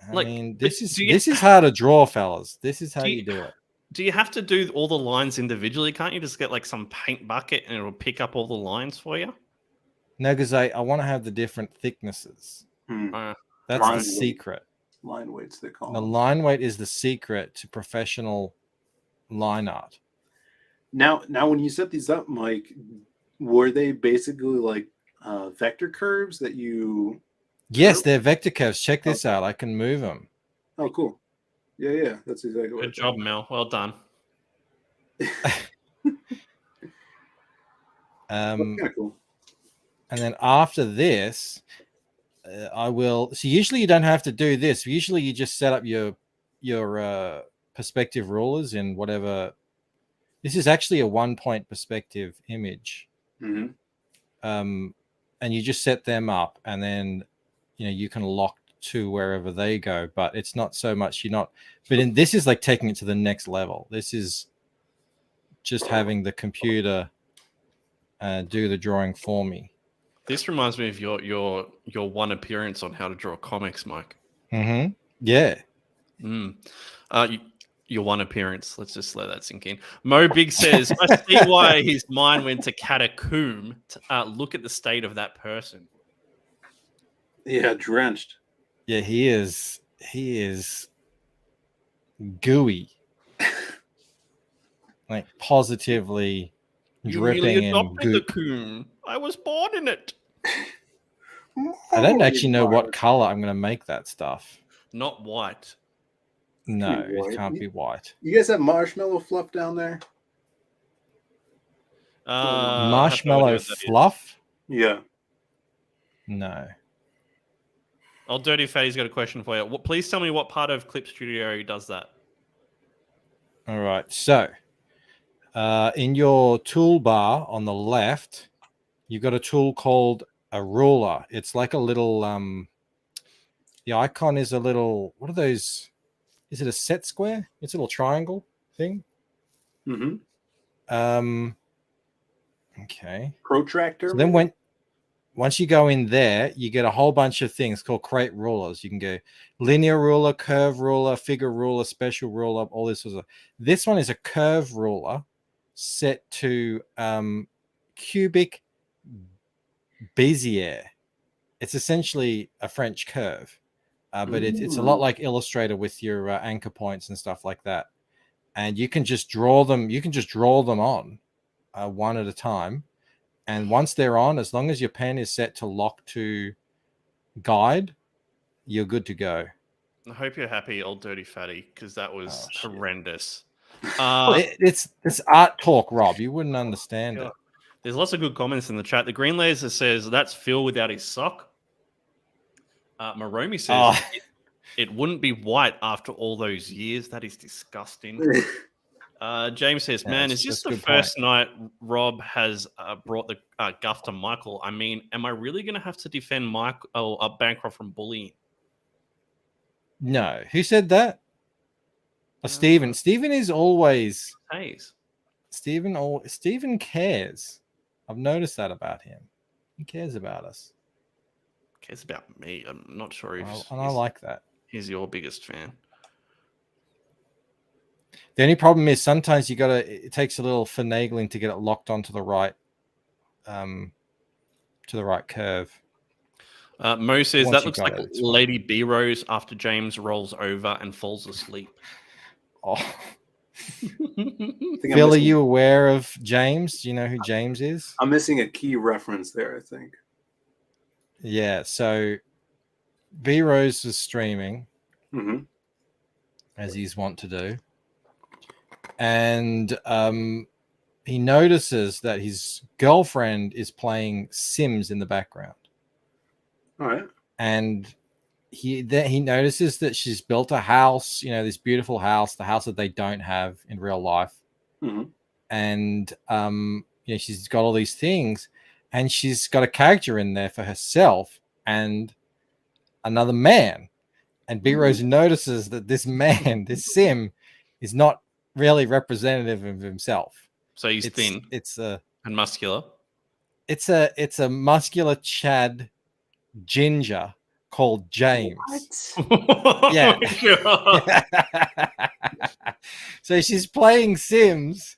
I mean, this is how to draw, fellas. This is how you do it. Do you have to do all the lines individually? Can't you just get like some paint bucket and it'll pick up all the lines for you? No, because I want to have the different thicknesses. Uh, That's Line the weight. secret. Line weights they call The them. line weight is the secret to professional line art. Now, when you set these up, Mike, were they basically like vector curves that you? Yes, they're vector curves. Check this out. I can move them. Oh, cool. Yeah. That's exactly what. good job, Mel. Well done. Kind of cool. And then after this, I will. So usually you don't have to do this. Usually you just set up your perspective rulers in whatever. This is actually a 1-point perspective image. Mm-hmm. And you just set them up, and then you can lock to wherever they go. But it's not so much But this is like taking it to the next level. This is just having the computer do the drawing for me. This reminds me of your one appearance on how to draw comics, Mike. Mm-hmm. Yeah. Your one appearance. Let's just let that sink in. Mo Big says, I see why his mind went to catacomb. Look at the state of that person. Yeah, drenched. Yeah, he is gooey. Like positively You dripping really in adopted the goop. coom. I was born in it. I don't actually know what color I'm going to make that stuff. Not white. No, Be white. it can't be white. You guys have marshmallow fluff down there? Marshmallow fluff? Yeah. No. Oh, Dirty Fatty's got a question for you. Please tell me what part of Clip Studio does that. All right. So, in your toolbar on the left, you've got a tool called a ruler. It's like a little, the icon is a little, what are those? Is it a set square? It's a little triangle thing. Mm-hmm. Okay. Protractor. So then once you go in there, you get a whole bunch of things called create rulers. You can go linear ruler, curve ruler, figure ruler, special ruler, all this sort of. This one is a curve ruler set to cubic Bezier. It's essentially a French curve, but it's a lot like Illustrator with your anchor points and stuff like that. And you can just draw them. You can just draw them on one at a time. And once they're on, as long as your pen is set to lock to guide, you're good to go. I hope you're happy, old Dirty Fatty, because that was horrendous. It's art talk, Rob. You wouldn't understand it. There's lots of good comments in the chat. The Green Laser says, that's Phill without his sock. Maromi says, it wouldn't be white after all those years. That is disgusting. James says, man, is this the first night Rob has brought the guff to Michael? I mean, am I really going to have to defend Michael Bancroft from bullying? No. Who said that? Stephen. Stephen is always... Hayes. Stephen cares. I've noticed that about him. He cares about us. Cares about me. I'm not sure if and I like that. He's your biggest fan. The only problem is sometimes it takes a little finagling to get it locked onto the right curve. Mo says Once that you looks got like it, it's fine. Lady B Rose after James rolls over and falls asleep. Oh. I think I'm Phil, are missing- you aware of James? Do you know who James is? I'm missing a key reference there, I think. Yeah, so B Rose was streaming Mm-hmm. as he's wont to do, and he notices that his girlfriend is playing Sims in the background, All right. and he notices that she's built a house, you know, this beautiful house, the house that they don't have in real life, Mm-hmm. and you know, she's got all these things, and she's got a character in there for herself and another man. And B Rose notices that this man, this sim, is not really representative of himself. So he's thin It's and muscular. it's a muscular Chad ginger called James. Yeah. So she's playing Sims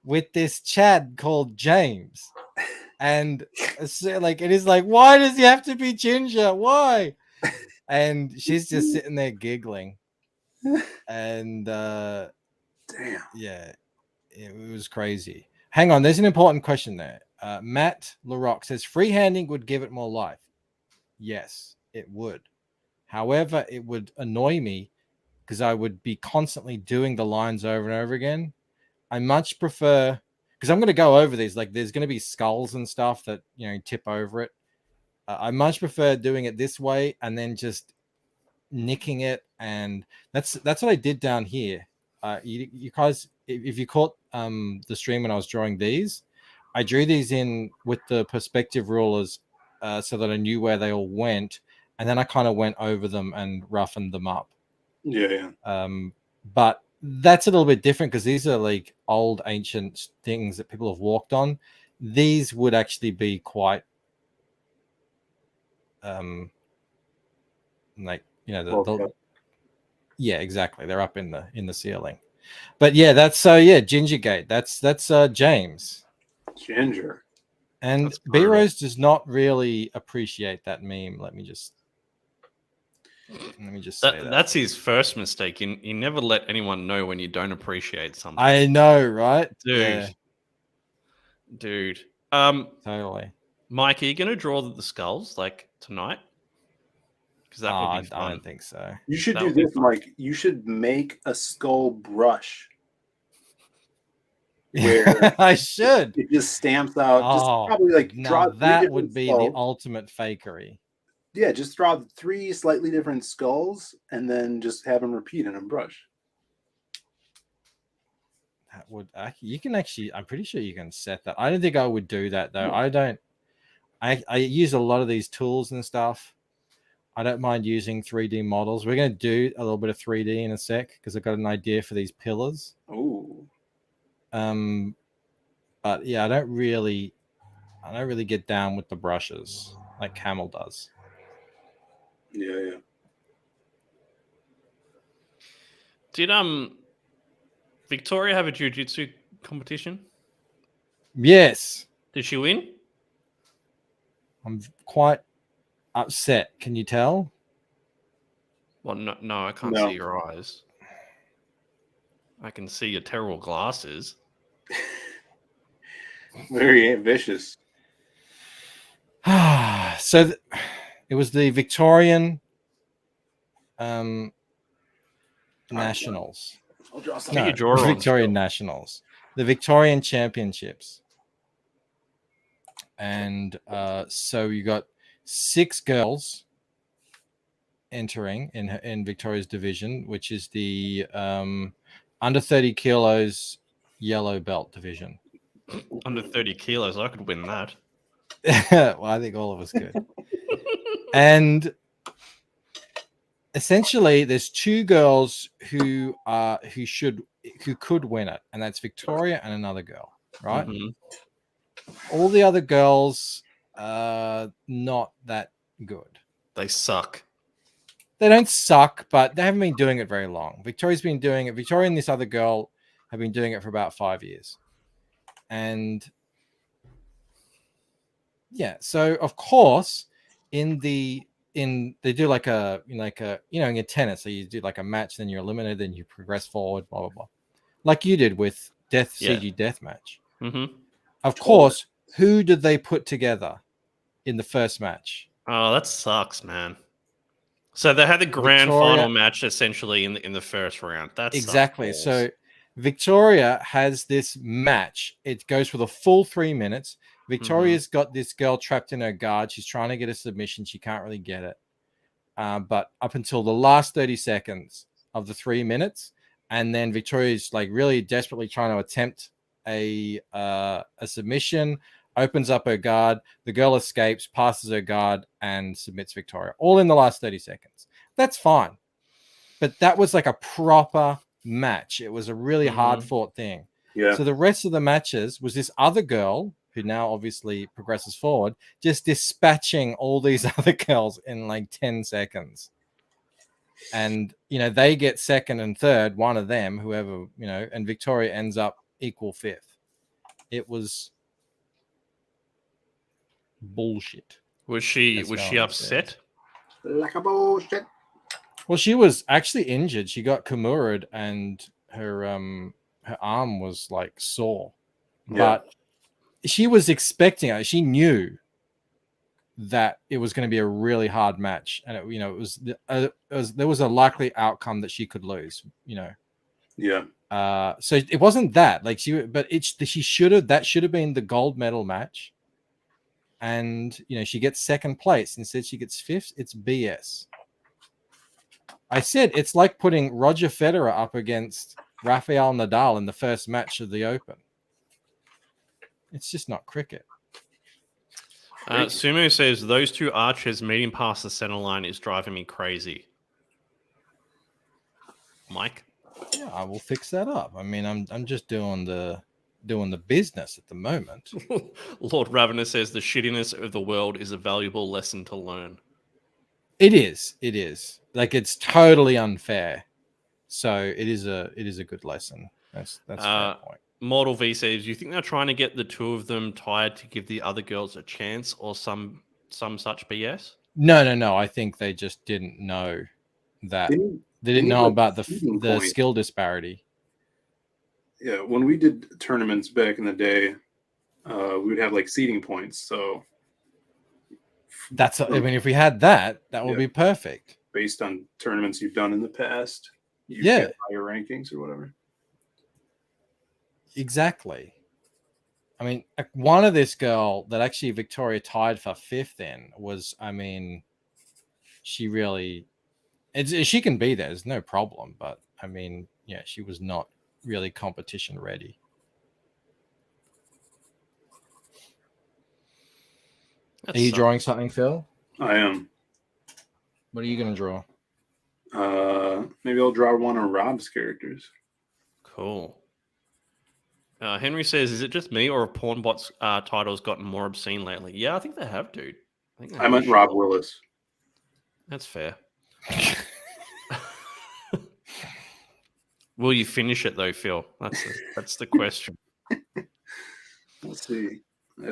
with this Chad called James, and so, like, it is like, why does he have to be ginger? Why? And she's just sitting there giggling, and Damn. yeah, it was crazy. Hang on, there's an important question there. Matt LaRock says freehanding would give it more life. Yes, it would. However, it would annoy me because I would be constantly doing the lines over and over again. I much prefer, because I'm going to go over these, like there's going to be skulls and stuff that, you know, tip over it. I much prefer doing it this way and then just nicking it. And that's what I did down here. You guys, if you caught the stream when I was drawing these, I drew these in with the perspective rulers so that I knew where they all went. And then I kind of went over them and roughened them up. Yeah. But that's a little bit different because these are like old ancient things that people have walked on. These would actually be quite like, you know, yeah, exactly, they're up in the ceiling. But yeah, that's Gingergate, that's James Ginger. and B Rose does not really appreciate that meme. Let me just say that. That's his first mistake. You never let anyone know when you don't appreciate something. I know, right? Dude. Yeah. Dude. Totally. Mike, are you gonna draw the skulls like tonight? Because that would be fun. I don't think so. You should do this, Mike. You should make a skull brush where I should. it just stamps out. Just probably like draw. That would be the ultimate fakery. Yeah, just draw 3 slightly different skulls and then just have them repeat in a brush. That would you can actually. I'm pretty sure you can set that. I don't think I would do that though. I use a lot of these tools and stuff. I don't mind using 3D models. We're going to do a little bit of 3D in a sec because I've got an idea for these pillars. Oh. But yeah, I don't really get down with the brushes like Camel does. Yeah. Did Victoria have a jiu-jitsu competition? Yes. Did she win? I'm quite upset. Can you tell? Well, no, I can't see your eyes. I can see your terrible glasses. Very vicious. So it was the Victorian Nationals. I'll draw some. No, Victorian Nationals. The Victorian Championships. And so you got 6 girls entering in Victoria's division, which is the under 30 kilos yellow belt division. Under 30 kilos, I could win that. Well, I think all of us could. And essentially, there's 2 girls who could win it, and that's Victoria and another girl, right? Mm-hmm. All the other girls are not that good. They suck. They don't suck, but they haven't been doing it very long. Victoria's been doing it. Victoria and this other girl have been doing it for about 5 years. And yeah, so of course, in they do like a in tennis, so you do like a match, then you're eliminated, then you progress forward, blah blah blah, like you did with CG Deathmatch. Mm-hmm. Of course, who did they put together in the first match? Oh, that sucks, man. So they had the grand final match essentially in the first round. That's exactly. So Victoria has this match. It goes for the full 3 minutes. Victoria's got this girl trapped in her guard. She's trying to get a submission. She can't really get it. But up until the last 30 seconds of the 3 minutes, and then Victoria's like really desperately trying to attempt a submission, opens up her guard. The girl escapes, passes her guard, and submits Victoria. All in the last 30 seconds. That's fine. But that was like a proper match. It was a really hard fought thing. Yeah. So the rest of the matches was this other girl who now obviously progresses forward, just dispatching all these other girls in like 10 seconds. And, they get second and third, one of them, whoever, and Victoria ends up equal fifth. It was bullshit. Was she upset? Like a bullshit. Well, she was actually injured. She got Kimura'd and her arm was like sore. Yeah. But she was expecting it. She knew that it was going to be a really hard match, and there was a likely outcome that she could lose. Yeah. So it wasn't that she should have. That should have been the gold medal match, and she gets second place. Instead, she gets fifth. It's BS. I said it's like putting Roger Federer up against Rafael Nadal in the first match of the Open. It's just not cricket. Sumo says those two archers meeting past the center line is driving me crazy. Mike? Yeah, I will fix that up. I mean, I'm just doing the business at the moment. Lord Ravener says the shittiness of the world is a valuable lesson to learn. It is. Like, it's totally unfair. So it is a good lesson. That's a fair point. Mortal V says, you think they're trying to get the two of them tied to give the other girls a chance or some such BS? No. I think they just didn't know that. They didn't know about the skill disparity. Yeah, when we did tournaments back in the day, we would have like seeding points. So if we had that would be perfect. Based on tournaments you've done in the past, you get higher rankings or whatever. Exactly. I mean, one of this girl that actually Victoria tied for fifth in was, she really, she can be there. There's no problem. But she was not really competition ready. Are you drawing something, Phil? I am. What are you going to draw? Maybe I'll draw one of Rob's characters. Cool. Henry says, is it just me or have Pornbot's titles gotten more obscene lately? Yeah, I think they have, dude. I meant Rob Willis. That's fair. Will you finish it though, Phil? That's the question. Let's see. I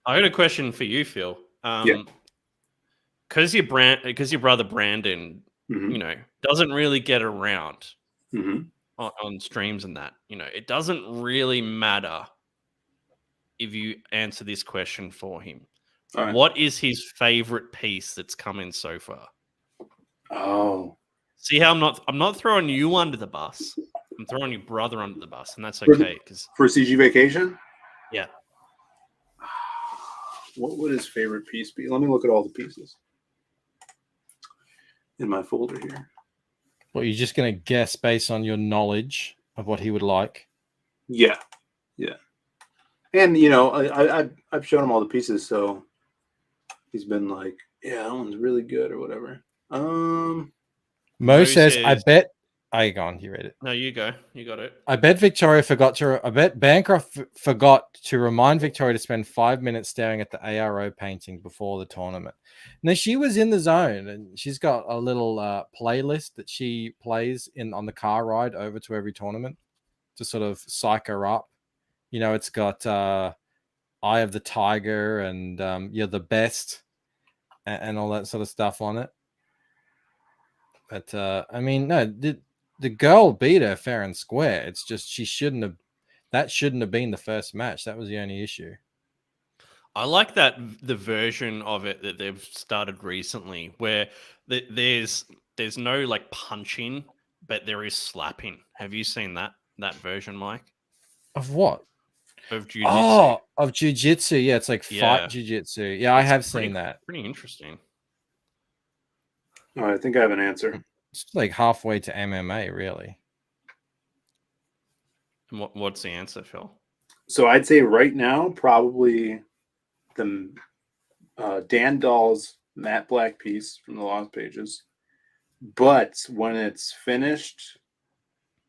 got a question for you, Phil. Because your brother Brandon, doesn't really get around. On streams and that, it doesn't really matter if you answer this question for him. Right. What is his favorite piece that's come in so far? Oh, see how I'm not throwing you under the bus. I'm throwing your brother under the bus, and that's okay. Because for CG Vacation, yeah. What would his favorite piece be? Let me look at all the pieces in my folder here. Well, you're just going to guess based on your knowledge of what he would like. Yeah. And I've shown him all the pieces, so he's been like, "Yeah, that one's really good" or whatever. Mo says, "I bet." Are you gone? You read it? No, you go. You got it. I bet Bancroft forgot to remind Victoria to spend 5 minutes staring at the ARO painting before the tournament. Now, she was in the zone, and she's got a little playlist that she plays on the car ride over to every tournament to sort of psych her up. It's got Eye of the Tiger and You're the Best and all that sort of stuff on it. But I mean, no, the girl beat her fair and square. It's just she shouldn't have. That shouldn't have been the first match. That was the only issue. I like that the version of it that they've started recently, where there's no like punching, but there is slapping. Have you seen that version, Mike? Of what? Of jiu-jitsu. Oh, of jiu-jitsu. Yeah, it's like Yeah. fight jiu-jitsu. Yeah, I have seen that. Pretty interesting. Oh, I think I have an answer. It's like halfway to MMA, really. And what's the answer, Phil? So I'd say right now, probably the Dan Dahl's matte black piece from the Lost Pages. But when it's finished,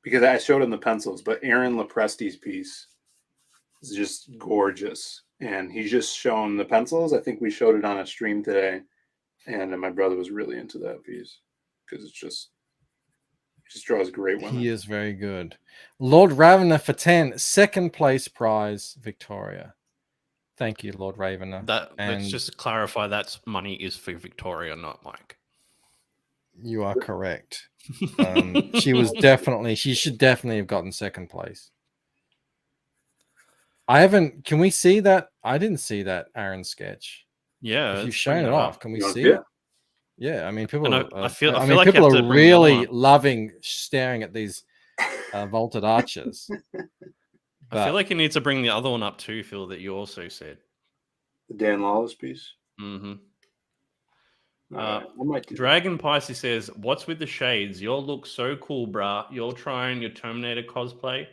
because I showed him the pencils, but Aaron Lepresti's piece is just gorgeous. And he's just shown the pencils. I think we showed it on a stream today. And my brother was really into that piece because it just draws great women. He is very good. Lord Ravener for 10, second place prize, Victoria. Thank you, Lord Ravener. Let's just clarify that money is for Victoria, not Mike. You are correct. She should definitely have gotten second place. Can we see that? I didn't see that Aaron sketch. Yeah. If you've shown it off. Can we see it? Yeah, I mean, people people are really loving staring at these vaulted arches. I feel like you need to bring the other one up too, Phil, that you also said. The Dan Lawless piece? Mm-hmm. Right, Dragon Pisces says, "What's with the shades? You all look so cool, brah. You're trying your Terminator cosplay. Are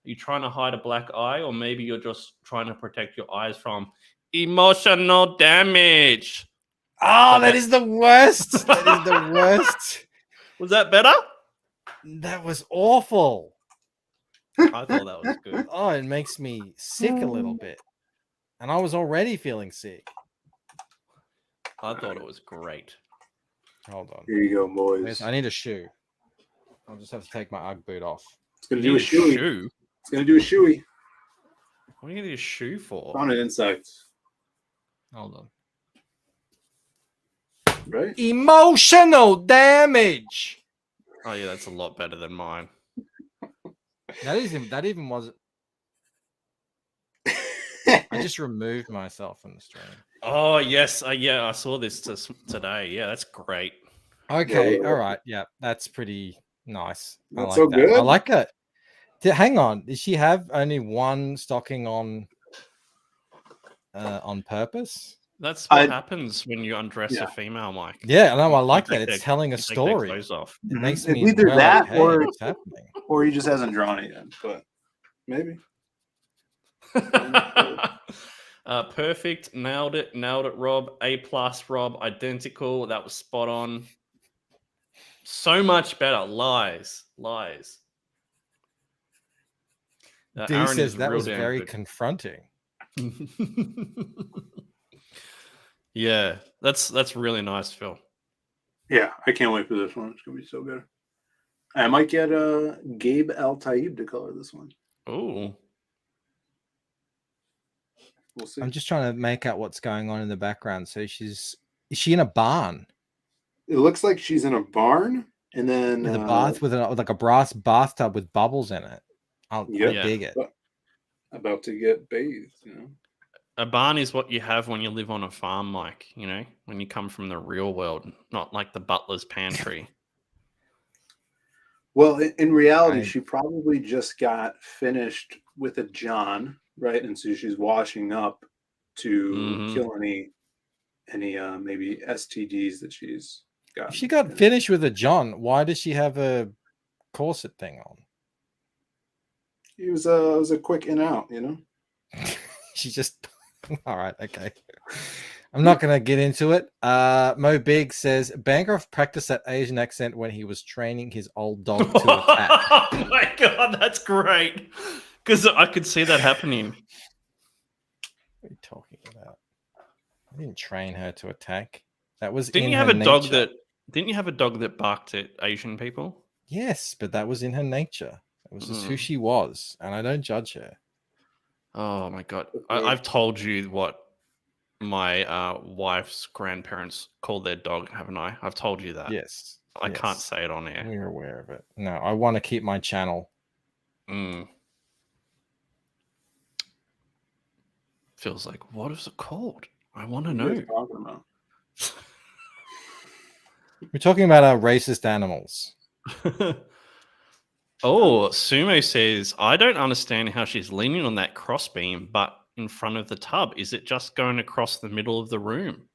you trying to hide a black eye, or maybe you're just trying to protect your eyes from emotional damage?" Oh, that is the worst. That is the worst. Was that better? That was awful. I thought that was good. Oh, it makes me sick a little bit. And I was already feeling sick. I thought it was great. Hold on. Here you go, boys. I need a shoe. I'll just have to take my Ugg boot off. It's going to do a shoey. It's going to do a shoey. What are you going to do a shoe for? On an insect. Hold on. Right? Emotional damage. Oh, yeah, that's a lot better than mine. That even wasn't. I just removed myself from the stream. Oh, yes. I saw this today. Yeah, that's great. Okay. All right. Yeah, that's pretty nice. That's I like so that. good. I like it. Hang on. Did she have only one stocking on purpose? That's what happens when you undress a female, Mike. Yeah, no, I like that. It's telling a story. It makes me either that like, hey, or what's happening? Or he just hasn't drawn it yet, but maybe. Perfect. Nailed it, Rob. A+, Rob. Identical. That was spot on. So much better. Lies. D says that was very confronting. Yeah, that's really nice, Phil. Yeah, I can't wait for this one. It's gonna be so good. I might get Gabe Al Taib to color this one. Oh, we'll see. I'm just trying to make out what's going on in the background. So is she in a barn? It looks like she's in a barn, and then with a bath with like a brass bathtub with bubbles in it. I dig it. About to get bathed, A barn is what you have when you live on a farm, Mike, when you come from the real world, not like the butler's pantry. Well, in reality, she probably just got finished with a John, right? And so she's washing up to kill any maybe STDs that she's got. If she got finished with a John, why does she have a corset thing on? It was a quick in out, She just all right, okay. I'm not gonna get into it. Mo Big says Bancroft practiced that Asian accent when he was training his old dog to attack. Oh my god, that's great. Because I could see that happening. What are you talking about? I didn't train her to attack. That was Didn't you have a dog that barked at Asian people? Yes, but that was in her nature. It was just who she was, and I don't judge her. Oh my god. I've told you what my wife's grandparents called their dog, haven't I? I've told you that. Yes. I can't say it on air. We're aware of it. No, I want to keep my channel. Feels like, what is it called? I want to What are you know. talking about? We're talking about our racist animals. Oh, Sumo says, I don't understand how she's leaning on that crossbeam, but in front of the tub. Is it just going across the middle of the room?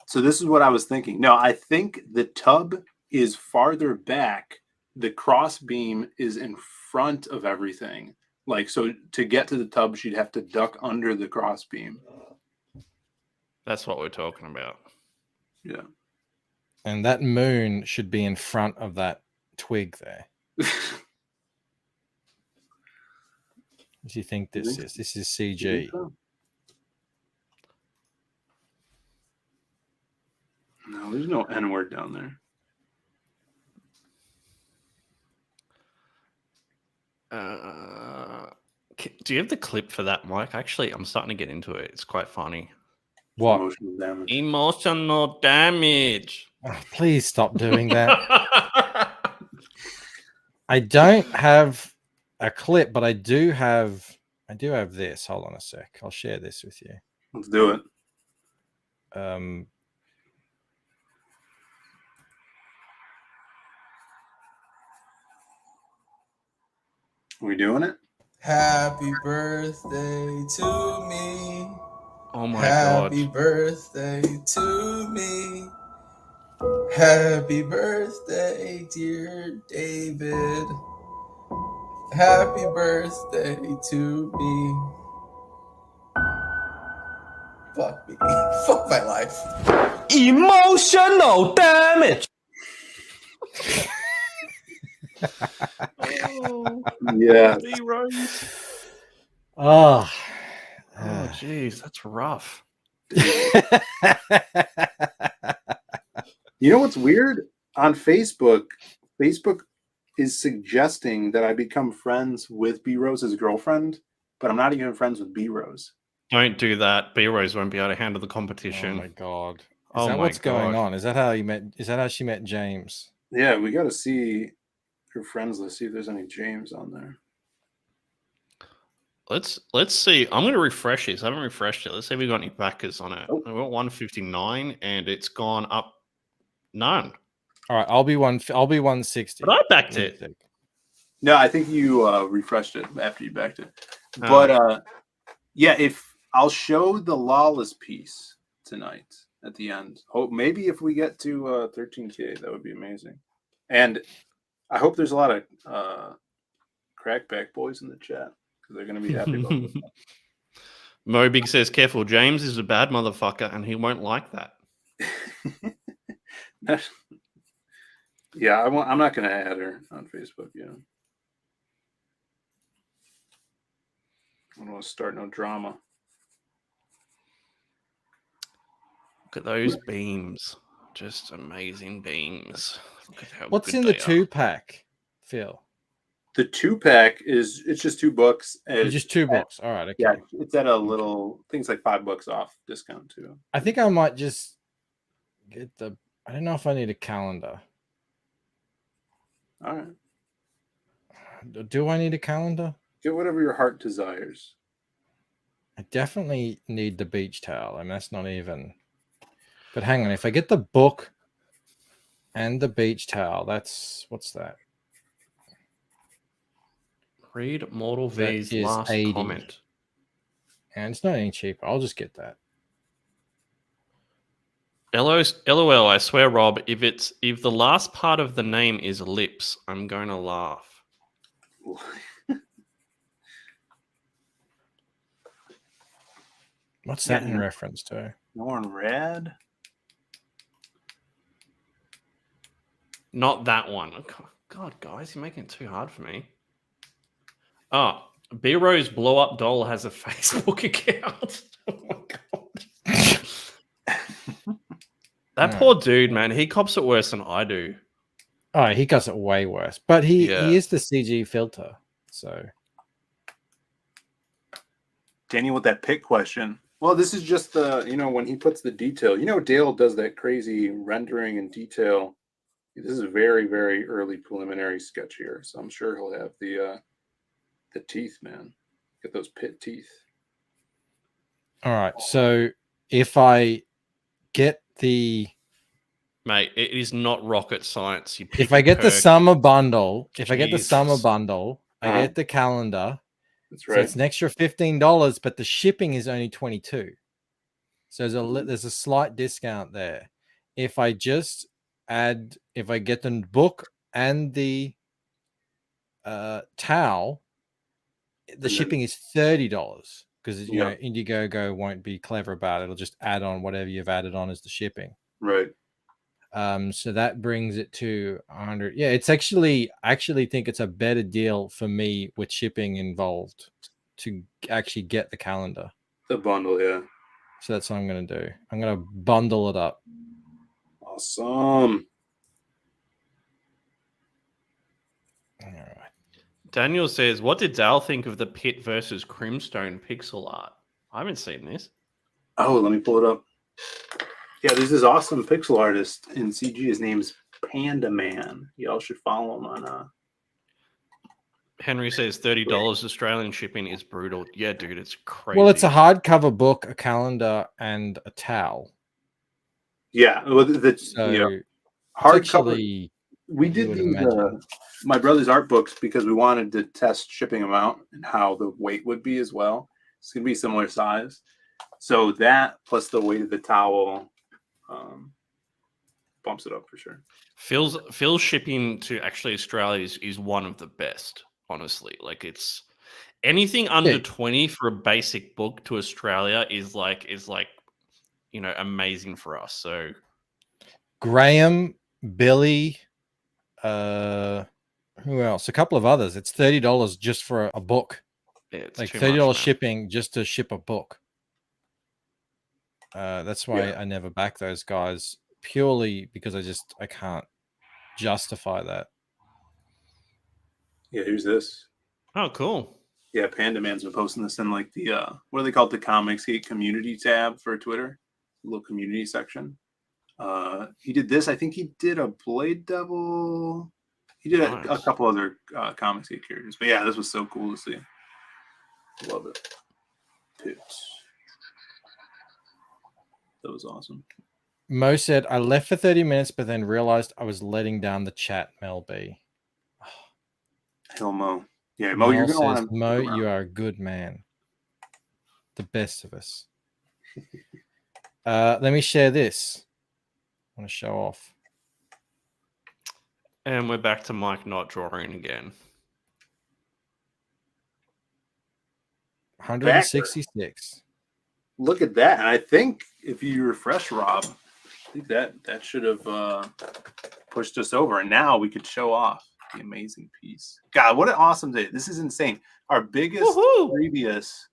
So this is what I was thinking. No, I think the tub is farther back. The cross beam is in front of everything. Like, so to get to the tub, she'd have to duck under the cross beam. That's what we're talking about. Yeah. And that moon should be in front of that twig there. What do you think this is? This is CG. No, there's no N word down there. Do you have the clip for that, Mike? Actually, I'm starting to get into it. It's quite funny. What? Emotional damage. Emotional damage. Oh, please stop doing that. I don't have a clip, but I do have this. Hold on a sec. I'll share this with you. Let's do it. Are we doing it? Happy birthday to me. Oh my Happy god. birthday to me. Happy birthday, dear David. Happy birthday to me. Fuck me. Fuck my life. Emotional damage. Yeah. Oh, Oh, jeez, that's rough. You know what's weird? On Facebook, Facebook is suggesting that I become friends with B Rose's girlfriend, but I'm not even friends with B Rose. Don't do that. B-Rose won't be able to handle the oh competition. my god. Is Oh that my what's going God. on? Is that how you met? Is that how she met James? Yeah, we got to see her friends list, see if there's any James on there. Let's see. I'm going to refresh this. I haven't refreshed it. Let's see if we got any backers on it. Oh. I got 159 and it's gone up none. All right, I'll be 160. But I backed it. No, I think you refreshed it after you backed it. But yeah, if I'll show the Lawless piece tonight at the end. Hope maybe if we get to 13K, that would be amazing. And I hope there's a lot of crackback boys in the chat because they're going to be happy about this. Mobig says, careful, James is a bad motherfucker and he won't like that. Yeah, I'm not going to add her on Facebook. Yeah, I don't want to start no drama. Look at those beams. Just amazing beams. Look at how What's good in the they are. 2-pack, Phil? The 2-pack it's just 2 books. Just 2 books. All right. Okay. Yeah, it's at a little, I think it's like $5 off discount too. I think I might just get the. I don't know if I need a calendar. All right, Do I need a calendar? get whatever your heart desires. I definitely need the beach towel. I mean, that's not even. But hang on, if I get the book and the beach towel, what's that? Read Mortal That V's is last 80. comment. And it's not any cheaper. I'll just get that. LOL, I swear, Rob, if the last part of the name is lips, I'm going to laugh. What's that in reference to? Norn Rad? Not that one. God, guys, you're making it too hard for me. Oh, B-Rose Blow Up Doll has a Facebook account. Oh my god. That poor dude, man. He cops it worse than I do. Oh, he does it way worse. But he is the CG filter. So Danny with that pick question. Well, this is just the, when he puts the detail, Dale does that crazy rendering and detail. This is a very, very early preliminary sketch here. So I'm sure he'll have the teeth, man. Get those pit teeth. All right. So if I get the Mate, it is not rocket science. You if I get the summer bundle, I get Uh-huh. the calendar. That's So right. it's an extra $15, but the shipping is only $22. So there's a slight discount there. If I get the book and the towel, the shipping is $30 because Indiegogo won't be clever about it. It'll just add on whatever you've added on as the shipping. Right. So that brings it to 100. Yeah, I actually think it's a better deal for me with shipping involved to actually get the calendar. The bundle, yeah. So that's what I'm going to do. I'm going to bundle it up. Awesome. All right. Daniel says, what did Dal think of the Pit versus Crimstone pixel art? I haven't seen this. Oh, let me pull it up. Yeah, there's this awesome pixel artist in CG. His name's Panda Man. Y'all should follow him on Henry says $30 Australian shipping is brutal. Yeah, dude, it's crazy. Well, it's a hardcover book, a calendar, and a towel. Yeah, well, hardcover. We did my brother's art books because we wanted to test shipping them out and how the weight would be as well. It's gonna be similar size, so that plus the weight of the towel bumps it up for sure. Phil's shipping to actually Australia is one of the best. Honestly, like it's anything under 20 for a basic book to Australia is amazing for us. So Graham, Billy, who else? A couple of others. It's $30 just for a book. Yeah, it's like too $30 much, shipping just to ship a book. That's why I never back those guys, purely because I can't justify that. Yeah, who's this? Oh, cool. Yeah, Panda Man's been posting this in like the what do they call it? The Comicsgate community tab for Twitter, a little community section. He did this. I think he did a Blade Devil. He did a couple other Comicsgate characters. But yeah, this was so cool to see. Love it. Pit. That was awesome. Mo said, I left for 30 minutes, but then realized I was letting down the chat, Mel B. Hell, Mo. Yeah, Mo, you're going to want to... Mo, you are a good man. The best of us. Let me share this. I want to show off. And we're back to Mike not drawing again. 166. Look at that. And I think if you refresh, Rob, I think that should have pushed us over. And now we could show off the amazing piece. God, what an awesome day. This is insane. Our biggest previous,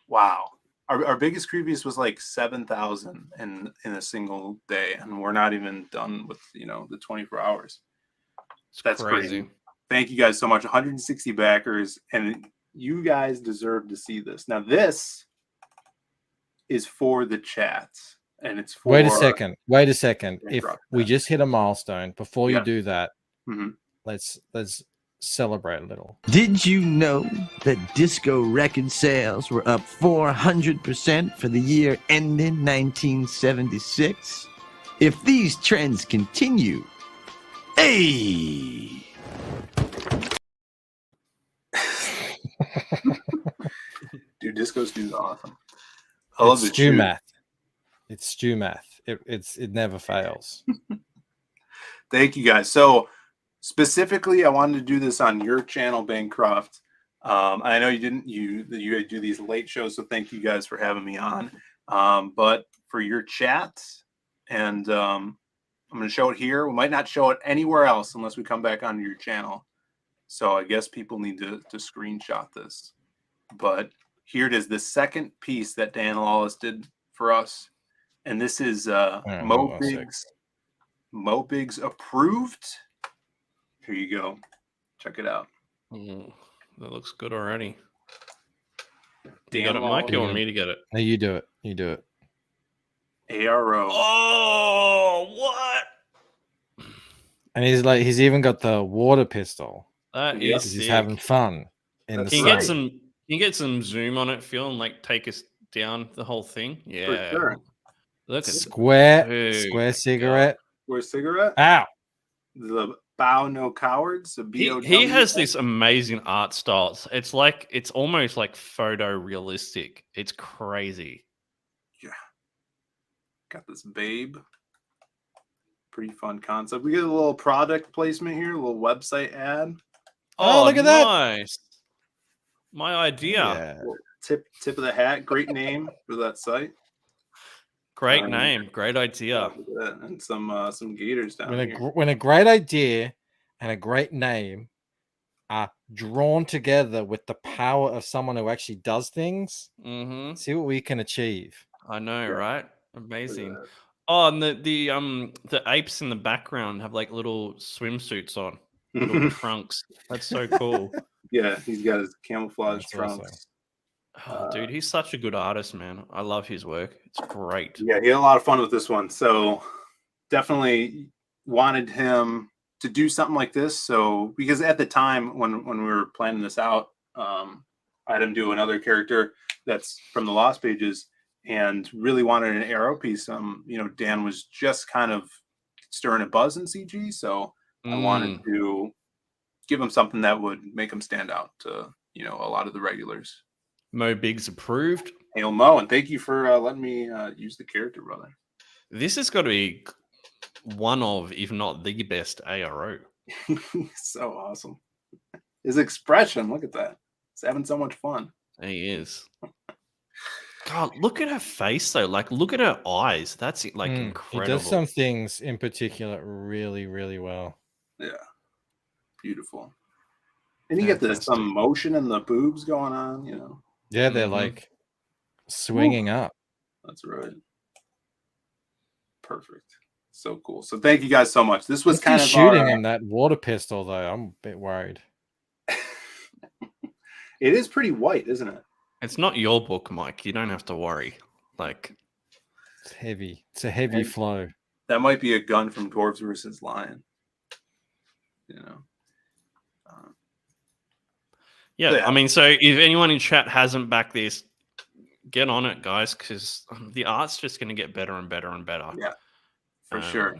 wow. Our biggest previous was like 7,000 in a single day. And we're not even done with, the 24 hours. That's crazy. Thank you guys so much. 160 backers. And you guys deserve to see this. Now, this is for the chat. And it's for... Wait a second. If we just hit a milestone, before you do that, let's celebrate a little. Did you know that disco record sales were up 400% for the year ending 1976? If these trends continue, hey! Dude, disco stew's awesome. I love the stew math. It's stew math. It never fails. Thank you guys. So specifically, I wanted to do this on your channel, Bancroft. I know you didn't. You do these late shows, so thank you guys for having me on. But for your chat, and I'm going to show it here. We might not show it anywhere else unless we come back onto your channel. So I guess people need to screenshot this. But here it is, the second piece that Dan Lawless did for us, and this is Mo Biggs approved. Here you go. Check it out. That looks good already. You got it, Mike? You want me to get it? No, you do it. You do it. ARO. Oh, what? And he's even got the water pistol. That Yep. is He's sick. having fun in That's the Can right. you get some zoom on it, Phil, and like take us down the whole thing? Yeah. sure. Look at square cigarette. Where's cigarette? Ow. The Bow No Cowards. The He BOW. has this amazing art style. It's like it's almost like photorealistic. It's crazy. Got this babe. Pretty fun concept. We get a little product placement here, a little website ad. Oh, look at that. Nice. My idea. Yeah. Tip of the hat. Great name for that site. Great name. Great idea. And some gators down here. When a great idea and a great name are drawn together with the power of someone who actually does things, see what we can achieve. I know, right? Amazing. Oh, and the apes in the background have like little swimsuits on, little trunks. That's so cool. Yeah, he's got his camouflage That's trunks. Oh, dude, he's such a good artist, man. I love his work. It's great. Yeah, he had a lot of fun with this one. So definitely wanted him to do something like this. So because at the time when we were planning this out, I had him do another character that's from the Lost Pages, and really wanted an arrow piece. Dan was just kind of stirring a buzz in CG, so I wanted to give him something that would make him stand out to a lot of the regulars. Mo Biggs approved. Hail Mo, and thank you for letting me use the character, brother. This has got to be one of, if not the best ARO. So awesome. His expression, look at that. He's having so much fun. He is. God, look at her face though. Like, look at her eyes. That's like incredible. He does some things in particular really, really well. Yeah, beautiful. And you get some motion in the boobs going on. Yeah, they're like swinging up. That's right. Perfect. So cool. So thank you guys so much. This was kind of shooting in that water pistol though. I'm a bit worried. It is pretty white, isn't it? It's not your book, Mike. You don't have to worry. Like, it's heavy. It's a heavy flow. That might be a gun from Dwarves versus Lion. Yeah, I mean, so if anyone in chat hasn't backed this, get on it, guys, because the art's just going to get better and better and better. Yeah, for sure.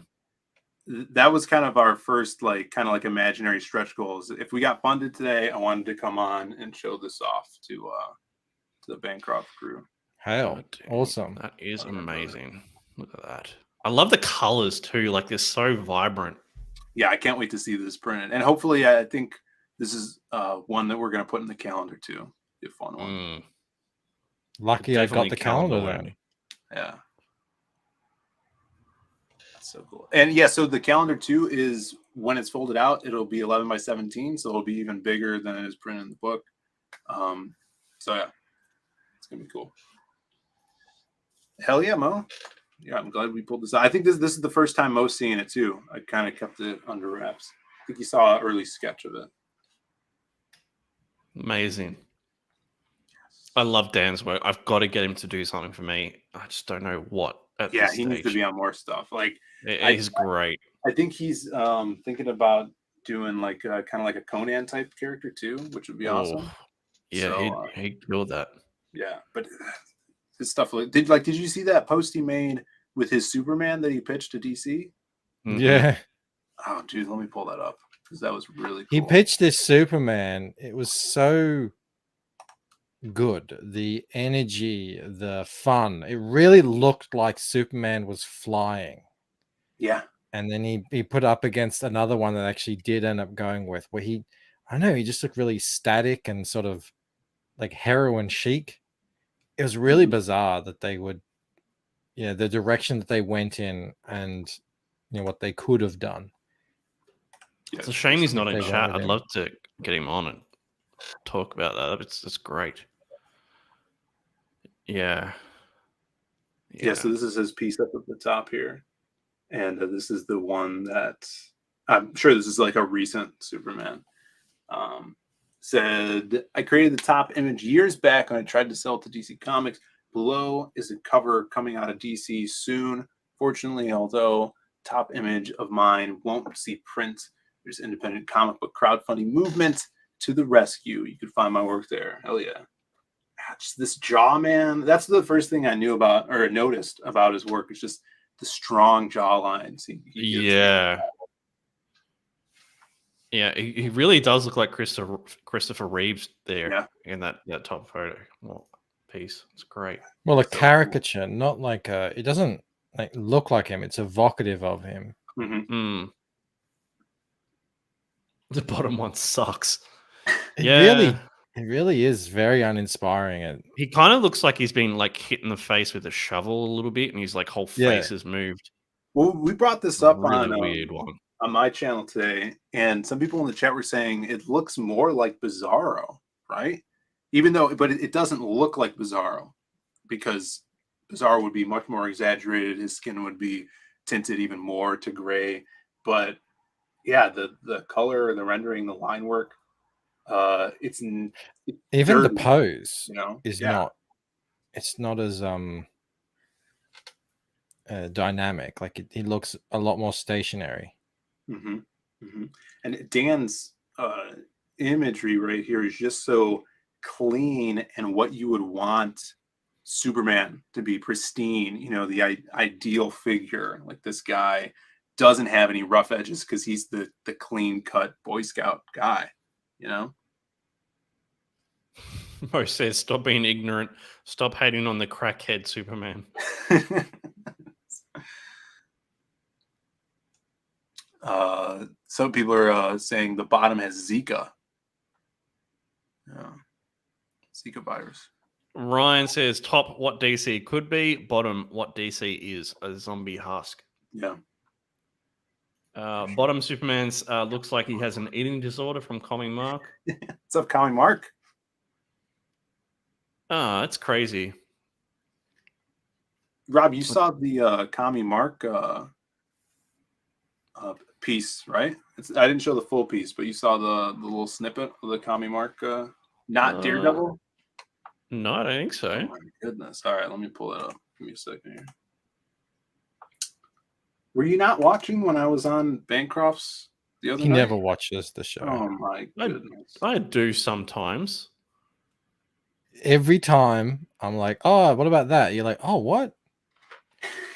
That was kind of our first, kind of like imaginary stretch goals. If we got funded today, I wanted to come on and show this off to the Bancroft crew. Hell, awesome. That is amazing. Look at that. I love the colors too. Like, they're so vibrant. Yeah, I can't wait to see this printed. And hopefully, I think this is one that we're going to put in the calendar too. Be a fun one. Lucky I got the calendar then. Yeah. That's so cool. And yeah, so the calendar too is when it's folded out, it'll be 11 by 17. So it'll be even bigger than it is printed in the book. So yeah, it's going to be cool. Hell yeah, Mo. Yeah, I'm glad we pulled this out. I think this is the first time Mo's seeing it too. I kind of kept it under wraps. I think you saw an early sketch of it. Amazing. I love Dan's work. I've got to get him to do something for me. I just don't know what. Yeah, he needs to be on more stuff. He's great. I think he's thinking about doing kind of like a Conan type character too, which would be awesome. Yeah, so, he'd kill that. Yeah, but his stuff did you see that post he made with his Superman that he pitched to DC? Mm-hmm. Yeah. Oh, dude, let me pull that up because that was really cool. He pitched this Superman. It was so good. The energy, the fun. It really looked like Superman was flying. Yeah. And then he put up against another one that actually did end up going with where he just looked really static and sort of like heroin chic. It was really bizarre that they would, the direction that they went in and what they could have done. It's a shame he's not in chat. I'd love to get him on and talk about that. It's great. Yeah. Yeah, so this is his piece up at the top here. And this is the one that I'm sure this is like a recent Superman. said, I created the top image years back when I tried to sell it to DC Comics. Below is a cover coming out of DC soon. Fortunately, although top image of mine won't see print, there's independent comic book crowdfunding movement to the rescue. You could find my work there. Hell yeah. Just this jaw, man. That's the first thing I knew about or noticed about his work. It's just the strong jaw lines. Yeah. Yeah, he really does look like Christopher Reeves there in that top photo piece. It's great. Well, a caricature, not like it doesn't like look like him. It's evocative of him. The bottom one sucks. It really is very uninspiring. And he kind of looks like he's been like hit in the face with a shovel a little bit, and his like whole face has moved. Well, we brought this up on a weird one on my channel today, and some people in the chat were saying it looks more like Bizarro, right? Even though, but it doesn't look like Bizarro, because Bizarro would be much more exaggerated. His skin would be tinted even more to gray. But yeah, the color, the rendering, the line work, it's even dirty, the pose, is Yeah. not. It's not as dynamic. Like he looks a lot more stationary. And Dan's imagery right here is just so clean and what you would want Superman to be: pristine, the ideal figure. Like, this guy doesn't have any rough edges because he's the clean cut Boy Scout guy, Mo says, stop being ignorant, stop hating on the crackhead Superman. Some people are saying the bottom has Zika. Zika virus. Ryan says, top what DC could be, bottom what DC is, a zombie husk. Yeah. Bottom Superman's looks like he has an eating disorder from Commie Mark. What's up, Commie Mark? That's crazy. Rob, you saw the Commie Mark piece, right? I didn't show the full piece, but you saw the little snippet of the Commie Mark, not Daredevil? No, I don't think so. Oh my goodness. All right, let me pull it up. Give me a second here. Were you not watching when I was on Bancroft's the other He night? never watches the show. Oh my goodness. I do sometimes. Every time I'm like, oh, what about that? You're like, oh, what?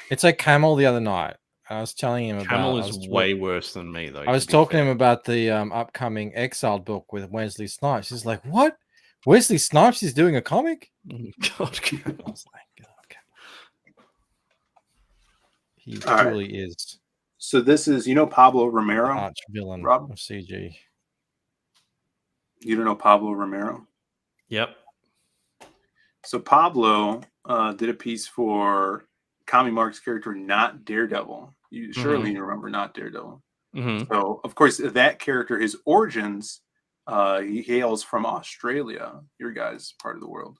It's like Camel the other night. I was telling him about. Camel is way worse than me, though. I was talking to him about the upcoming Exiled book with Wesley Snipes. He's like, what? Wesley Snipes is doing a comic? God, I was like, God. He truly is. So this is, Pablo Romero? Arch villain Rob? of CG. You don't know Pablo Romero? Yep. So Pablo did a piece for Commie Mark's character, Not Daredevil. You surely remember Not Daredevil. So, of course, that character, his origins, he hails from Australia, your guys' part of the world.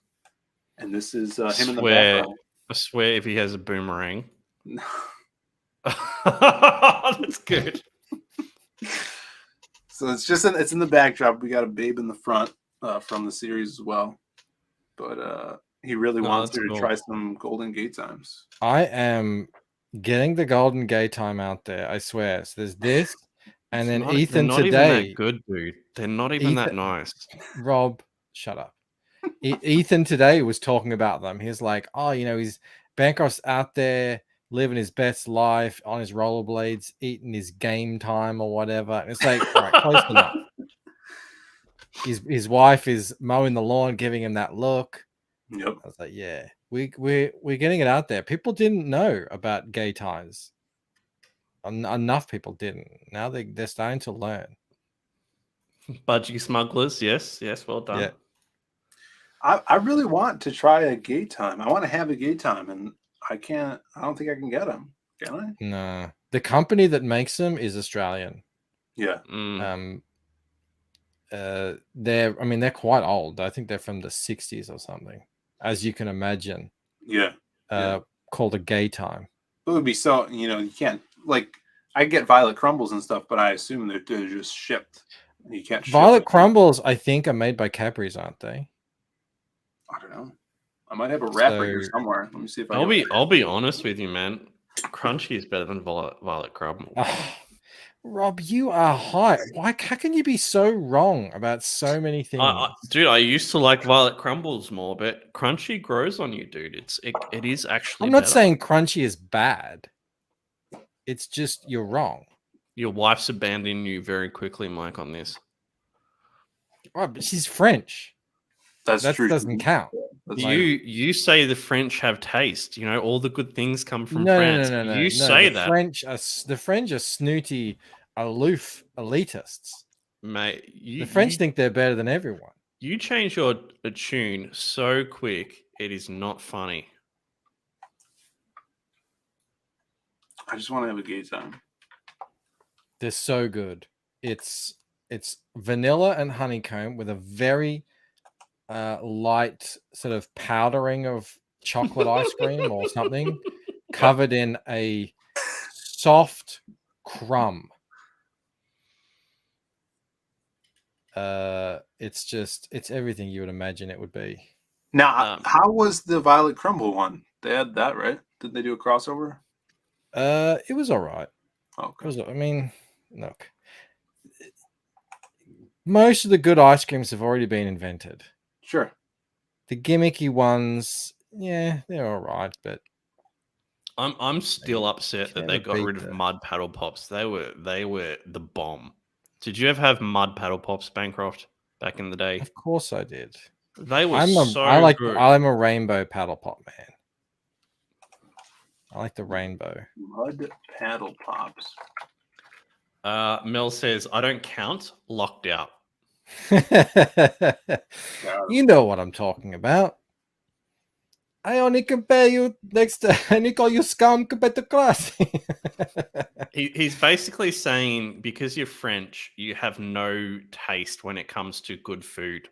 And this is him in the background. I swear if he has a boomerang. That's good. So it's just it's in the backdrop. We got a babe in the front from the series as well. But he really wants her to try some Golden Gate Times. I am getting the Golden Gate Time out there. I swear. So there's this, and then Ethan not today. Even that good, dude. They're not even that nice. Rob, shut up. Ethan today was talking about them. He's like, oh, he's Bancroft's out there living his best life on his rollerblades, eating his game time or whatever. And it's like, all right, close enough. His wife is mowing the lawn, giving him that look. Yep. I was like, yeah, we're getting it out there. People didn't know about gay times. Enough people didn't. Now they're starting to learn. Budgie smugglers, yes, well done. Yeah. I really want to try a gay time. I want to have a gay time, and I can't. I don't think I can get them. Can I? No. The company that makes them is Australian. Yeah. They're quite old. I think they're from the 60s or something, as you can imagine. Yeah. Called a gay time. It would be so, you can't, like, I get Violet Crumbles and stuff, but I assume they're just shipped. You can't. Violet Crumbles, I think, are made by Cadbury's, aren't they? I don't know. I might have a wrapper here So- somewhere. Let me see if I. I'll be honest with you, man. Crunchy is better than Violet Crumble. Ah, Rob, you are high. Why? How can you be so wrong about so many things? Dude, I used to like Violet Crumbles more, but Crunchy grows on you, dude. It is actually. I'm not better. saying Crunchy is bad. It's just you're wrong. Your wife's abandoning you very quickly, Mike, on this. Right, but she's French. That true. Doesn't count. You say the French have taste. You know, all the good things come from No, France. no. You say the that. The French are snooty, aloof elitists. Mate, The French think they're better than everyone. You change your tune so quick, it is not funny. I just want to have a gay time. They're so good. It's vanilla and honeycomb with a very light sort of powdering of chocolate ice cream or something, covered in a soft crumb. It's everything you would imagine it would be. Now, how was the Violet Crumble one? They had that, right? Did they do a crossover? It was all right. Okay. I mean, look, most of the good ice creams have already been invented. Sure. The gimmicky ones, yeah, they're all right, but I'm still upset that they got rid of mud paddle pops. They were the bomb. Did you ever have mud paddle pops, Bancroft, back in the day? Of course I did. They were good. I'm a rainbow paddle pop man. I like the rainbow. Mud paddle pops. Mel says, I don't count, locked out. You know what I'm talking about. I only compare you next to I call you scum compared to class. He's basically saying because you're French, you have no taste when it comes to good food.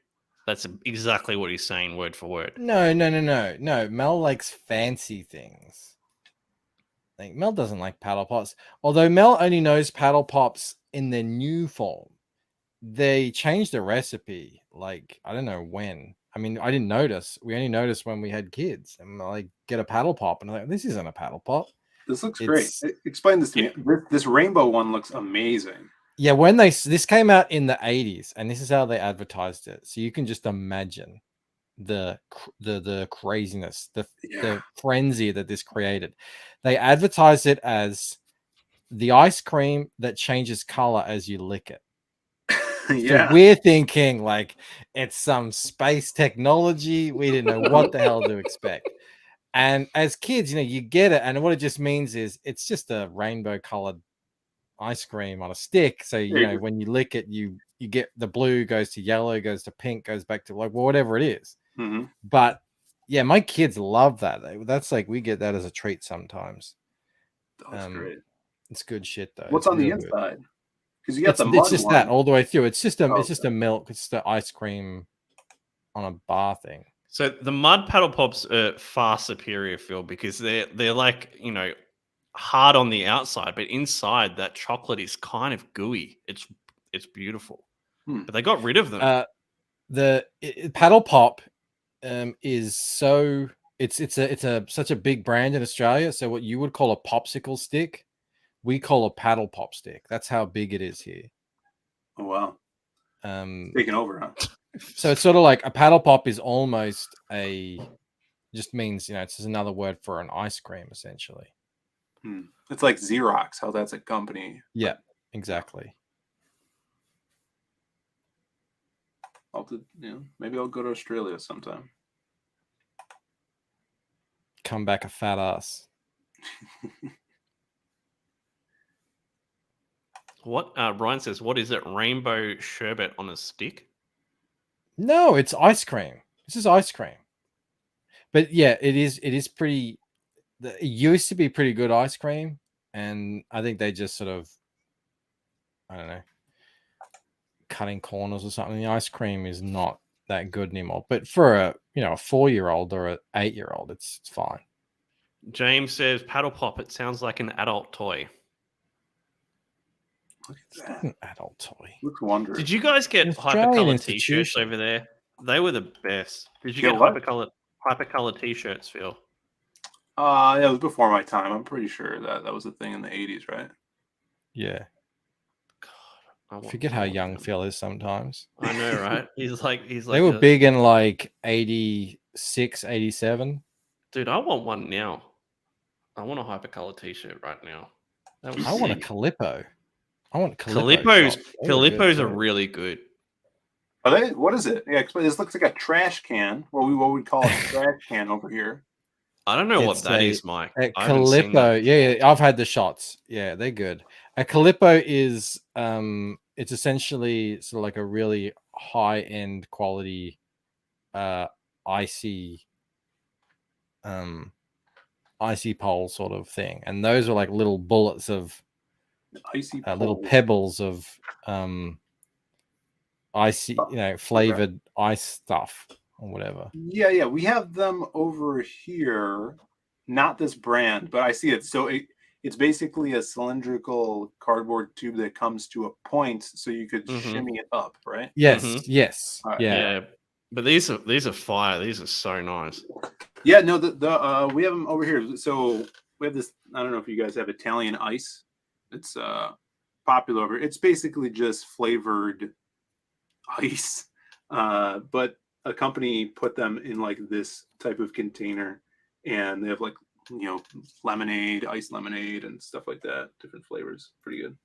That's exactly what he's saying, word for word. No. Mel likes fancy things. Like Mel doesn't like paddle pops. Although Mel only knows paddle pops in their new form. They changed the recipe, like, I don't know when. I mean, I didn't notice. We only noticed when we had kids. And like, get a paddle pop. And I'm like, this isn't a paddle pop. This looks great. Explain this to me. This rainbow one looks amazing. Yeah, this came out in the 80s, and this is how they advertised it. So you can just imagine the craziness, the frenzy that this created. They advertised it as the ice cream that changes color as you lick it. Yeah. So we're thinking like it's some space technology. We didn't know what the hell to expect. And as kids, you get it. And what it just means is it's just a rainbow colored ice cream on a stick. So, when you lick it, you get the blue goes to yellow, goes to pink, goes back to like whatever it is. Mm-hmm. But yeah, my kids love that. That's like, we get that as a treat sometimes. That's great. It's good shit though. What's on the inside? Because you got the mud it's just one. that all the way through. It's just a milk. It's the ice cream on a bar thing. So the mud paddle pops are far superior, Phil, because they're like, hard on the outside, but inside that chocolate is kind of gooey. It's beautiful. But they got rid of them. The paddle pop is so it's such a big brand in Australia. So what you would call a popsicle stick, we call a paddle pop stick. That's how big it is here. Oh wow. Taking over, huh? So it's sort of like a paddle pop is almost just means, it's just another word for an ice cream essentially. It's like Xerox, how that's a company. Yeah, exactly. Maybe I'll go to Australia sometime. Come back a fat ass. What Ryan says, what is it? Rainbow sherbet on a stick? No, it's ice cream. This is ice cream. But yeah, it is pretty. It used to be pretty good ice cream, and I think they just sort of, I don't know, cutting corners or something. The ice cream is not that good anymore. But for a 4-year-old or an 8-year-old, it's fine. James says, paddle pop. It sounds like an adult toy. Look It's at not that. an adult toy. Looks wonderful. Did you guys get Australian hypercolor t-shirts institution. over there? They were the best. Did you Get get what? hypercolor t-shirts, Phil? Yeah, it was before my time. I'm pretty sure that was a thing in the 80s, right? Yeah. I want- Forget I how want young them. Phil is sometimes. I know, right? He's like They were big in like 86, 87. Dude, I want one now. I want a hypercolor t-shirt right now. That was I want a sick. Calippo. I want Calippos. shots. They were good Calippos are too. really good. Are they? What is it? Yeah, explain. This looks like a trash can. What we'd call a trash can over here. I don't know what It's that a- is, Mike. A I haven't seen Calippo, that. yeah, I've had the shots. Yeah, they're good. A Calippo is it's essentially sort of like a really high end quality icy icy pole sort of thing. And those are like little bullets of Icy little pole. pebbles of icy, flavored ice stuff or whatever. Yeah. We have them over here. Not this brand, but I see it. So it's basically a cylindrical cardboard tube that comes to a point, so you could shimmy it up, right? Yes, yes, All right. yeah. But these are fire. These are so nice. Yeah, no, we have them over here. So we have this. I don't know if you guys have Italian ice. It's popular over. It's basically just flavored ice, but a company put them in like this type of container, and they have like lemonade, iced lemonade, and stuff like that. Different flavors, pretty good.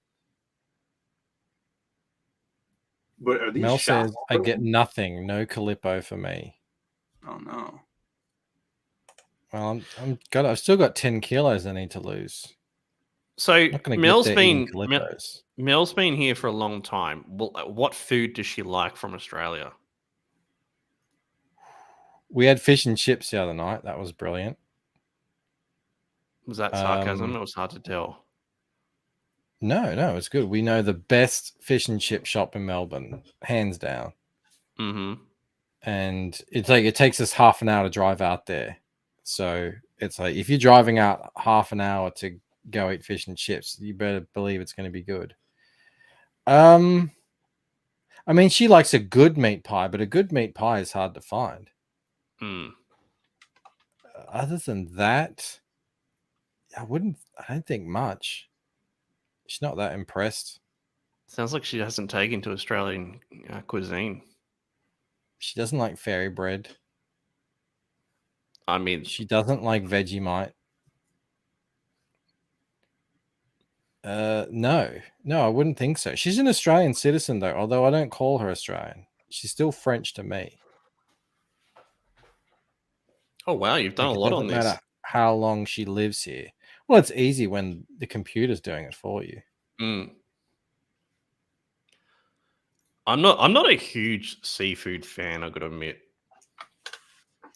But are these Mel shots? says I get nothing, no Calippo for me. Oh no. Well, I've still got 10 kilos I need to lose. So I'm not gonna Mel's get there eating been Calippos. Mel's been here for a long time. What food does she like from Australia? We had fish and chips the other night. That was brilliant. Was that sarcasm? It was hard to tell. No, it's good. We know the best fish and chip shop in Melbourne, hands down. Mm-hmm. And it's like it takes us half an hour to drive out there. So it's like if you're driving out half an hour to go eat fish and chips, you better believe it's going to be good. I mean, she likes a good meat pie, but a good meat pie is hard to find. Other than that, I don't think much. She's not that impressed. Sounds like she hasn't taken to Australian cuisine. She doesn't like fairy bread. I mean, she doesn't like Vegemite. No, I wouldn't think so. She's an Australian citizen, though, although I don't call her Australian. She's still French to me. Oh, wow. You've done a lot on this. No matter how long she lives here. Well, it's easy when the computer's doing it for you. I'm not a huge seafood fan, I've got to admit.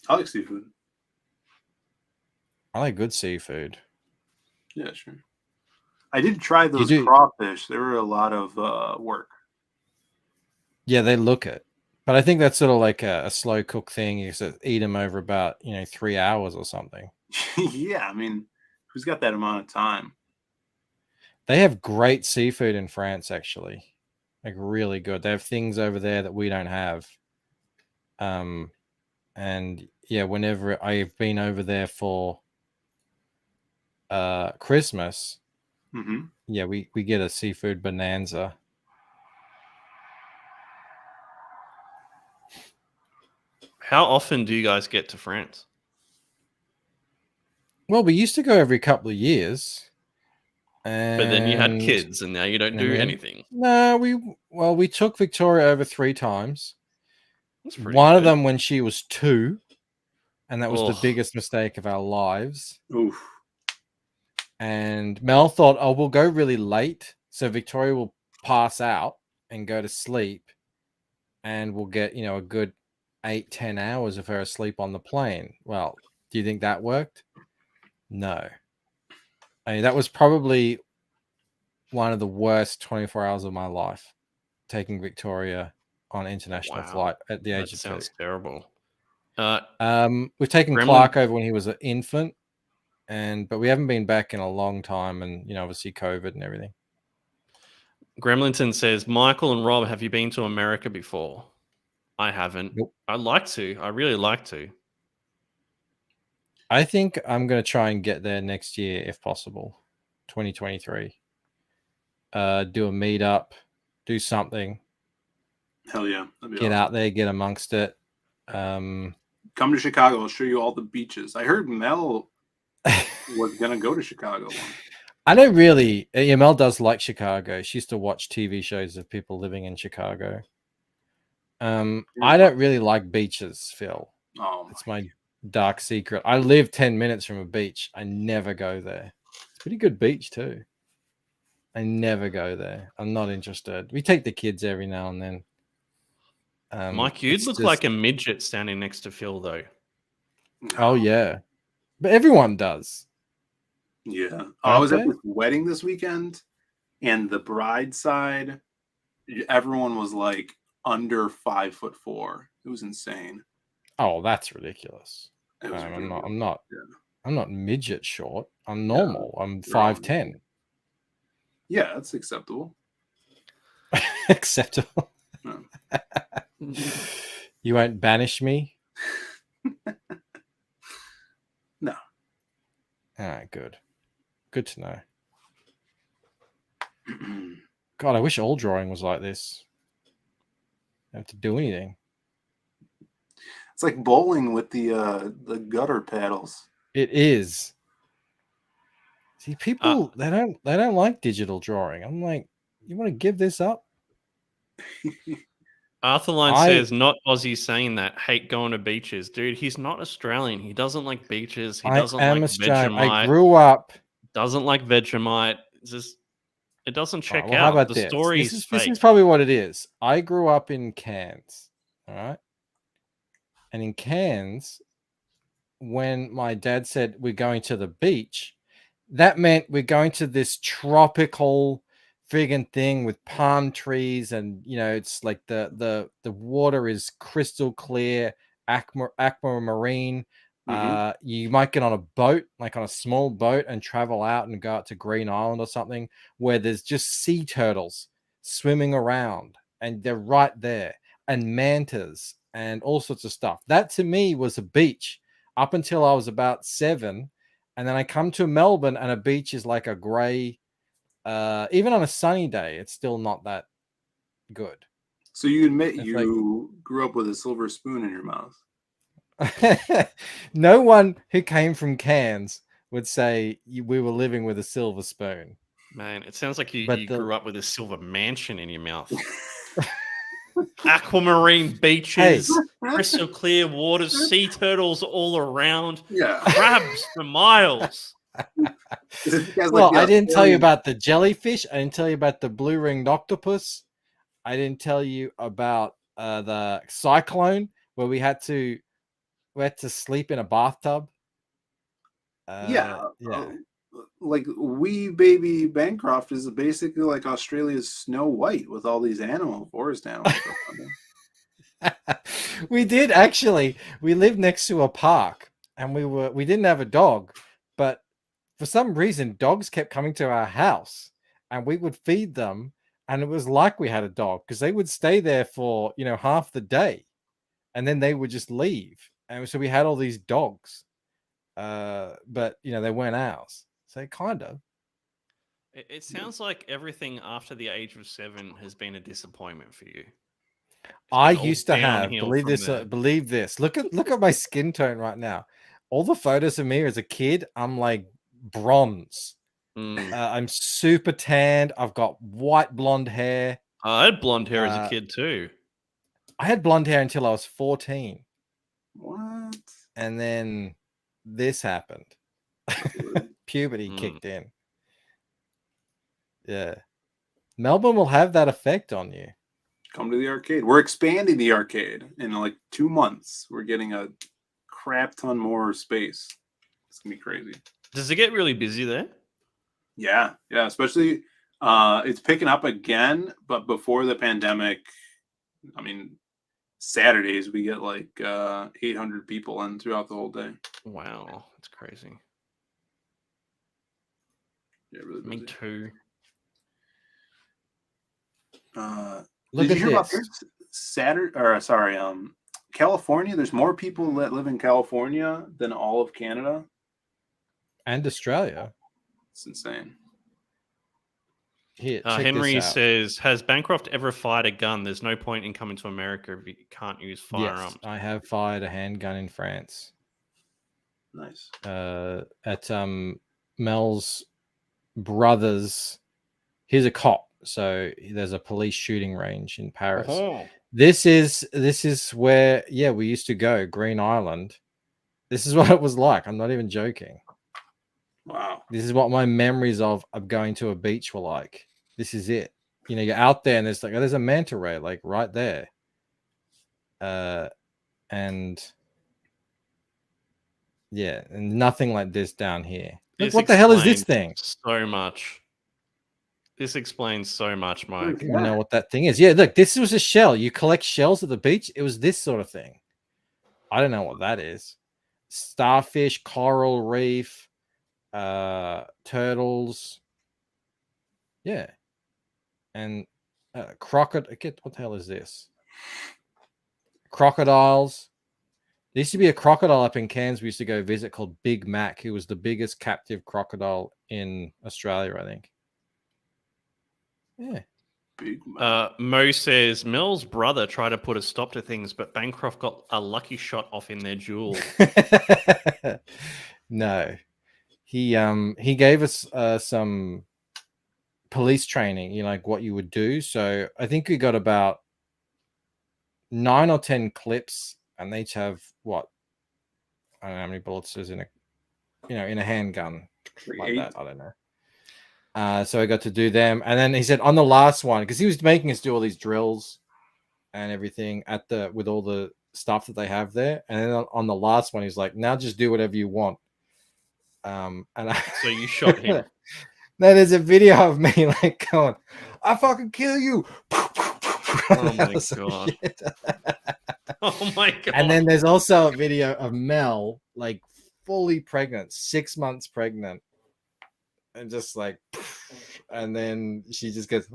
I like seafood. I like good seafood. Yeah, sure. I did try those crawfish. They were a lot of work. Yeah, they look it. But I think that's sort of like a slow cook thing. You just eat them over about 3 hours or something. Yeah, I mean, who's got that amount of time? They have great seafood in France, actually. Like really good. They have things over there that we don't have. And yeah, whenever I've been over there for Christmas, yeah, we get a seafood bonanza. How often do you guys get to France? Well, we used to go every couple of years. But then you had kids and now you don't do anything. No, we took Victoria over 3 times. One of them when she was 2, and that was the biggest mistake of our lives. Oof. And Mel thought, oh, we'll go really late, so Victoria will pass out and go to sleep, and we'll get a good 8-10 hours of her asleep on the plane. Well, do you think that worked? No. I mean, that was probably one of the worst 24 hours of my life, taking Victoria on an international flight at the age of 2. Sounds terrible. We've taken Clark over when he was an infant, but we haven't been back in a long time, and obviously COVID and everything. Gremlinton says, Michael and Rob, have you been to America before? I haven't. Nope. I'd like to. I really like to. I think I'm going to try and get there next year if possible. 2023. Do a meetup, do something. Hell yeah. That'd be Get awesome. out there, get amongst it. Come to Chicago. I'll show you all the beaches. I heard Mel was going to go to Chicago. I don't really. Mel does like Chicago. She used to watch TV shows of people living in Chicago. I don't really like beaches, Phil. Oh, it's my dark secret. I live 10 minutes from a beach. I never go there. It's a pretty good beach too. I never go there. I'm not interested. We take the kids every now and then. Mike, you'd look like a midget standing next to Phil, though. Oh yeah, but everyone does. Yeah. I was at this wedding this weekend, and the bride side, everyone was like under 5'4". It was insane. Oh, that's ridiculous. I'm not midget short. I'm normal. Yeah, I'm 5'10". Yeah, that's acceptable. Acceptable. No. You won't banish me? No. All right, good. Good to know. God, I wish all drawing was like this. You don't have to do anything. It's like bowling with the gutter paddles. It is. See, people they don't like digital drawing. I'm like, you want to give this up? Arthurline says, not Aussie saying that. Hate going to beaches. Dude, he's not Australian. He doesn't like beaches. He doesn't like Vegemite. I grew up. Doesn't like Vegemite. It doesn't check well, out. How about the this? story This is probably what it is. I grew up in Cairns. All right. And in Cairns, when my dad said we're going to the beach, that meant we're going to this tropical friggin' thing with palm trees, and it's like the water is crystal clear, aquamarine. You might get on a boat, like on a small boat, and travel out and go out to Green Island or something, where there's just sea turtles swimming around, and they're right there, and mantas and all sorts of stuff. That to me was a beach up until I was about 7, and then I come to Melbourne, and a beach is like a grey. Even on a sunny day, it's still not that good. So you admit you grew up with a silver spoon in your mouth? No one who came from Cairns would say we were living with a silver spoon. Man, it sounds like you grew up with a silver mansion in your mouth. Aquamarine beaches, crystal clear waters, sea turtles all around, crabs for miles. Well, I didn't tell you about the jellyfish. I didn't tell you about the blue-ringed octopus. I didn't tell you about the cyclone where we had to sleep in a bathtub. Like wee baby Bancroft is basically like Australia's Snow White with all these forest animals. We did actually. We lived next to a park, and we didn't have a dog, but for some reason dogs kept coming to our house, and we would feed them, and it was like we had a dog because they would stay there for half the day, and then they would just leave, and so we had all these dogs, but they weren't ours. So kind of. It sounds like everything after the age of 7 has been a disappointment for you. I used to have, believe this. Look at my skin tone right now. All the photos of me as a kid, I'm like bronze. I'm super tanned. I've got white blonde hair. I had blonde hair as a kid too. I had blonde hair until I was 14. What? And then this happened. Puberty kicked in. Yeah. Melbourne will have that effect on you. Come to the arcade. We're expanding the arcade in like 2 months. We're getting a crap ton more space. It's gonna be crazy. Does it get really busy there? Yeah. Especially it's picking up again, but before the pandemic, I mean, Saturdays we get like 800 people in throughout the whole day. Wow, that's crazy. Yeah, really Me too. Look Did at you hear about this. this? California. There's more people that live in California than all of Canada. And Australia. It's insane. Here, check Henry this out. says, "Has Bancroft ever fired a gun? There's no point in coming to America if you can't use firearms." Yes, I have fired a handgun in France. Nice. At Mel's brother's. He's a cop, so there's a police shooting range in Paris. Oh. This is where we used to go, Green Island. This is what it was like. I'm not even joking. Wow. This is what my memories of going to a beach were like. This is it. You know, you're out there and there's like, there's a manta ray like right there. And yeah, and nothing like this down here. Look, what the hell is this thing? So much. This explains so much, Mike. You know what that thing is? Yeah, look, this was a shell. You collect shells at the beach. It was this sort of thing. I don't know what that is. Starfish, coral reef, turtles. Yeah. And crocodile. What the hell is this? Crocodiles. There used to be a crocodile up in Cairns we used to go visit called Big Mac, who was the biggest captive crocodile in Australia, I think. Yeah. Mo says Mel's brother tried to put a stop to things, but Bancroft got a lucky shot off in their duel. No. He gave us some police training, you know, like what you would do. So I think we got about 9 or 10 clips, and they each have what? I don't know how many bullets is in a handgun. Like that. I don't know. So I got to do them. And then he said on the last one, because he was making us do all these drills and everything with all the stuff that they have there. And then on the last one, he's like, now just do whatever you want. So you shot him. No, there's a video of me like going, I fucking kill you. Oh my god. Oh my god. And then there's also a video of Mel like fully pregnant, 6 months pregnant. And just like, and then she just goes,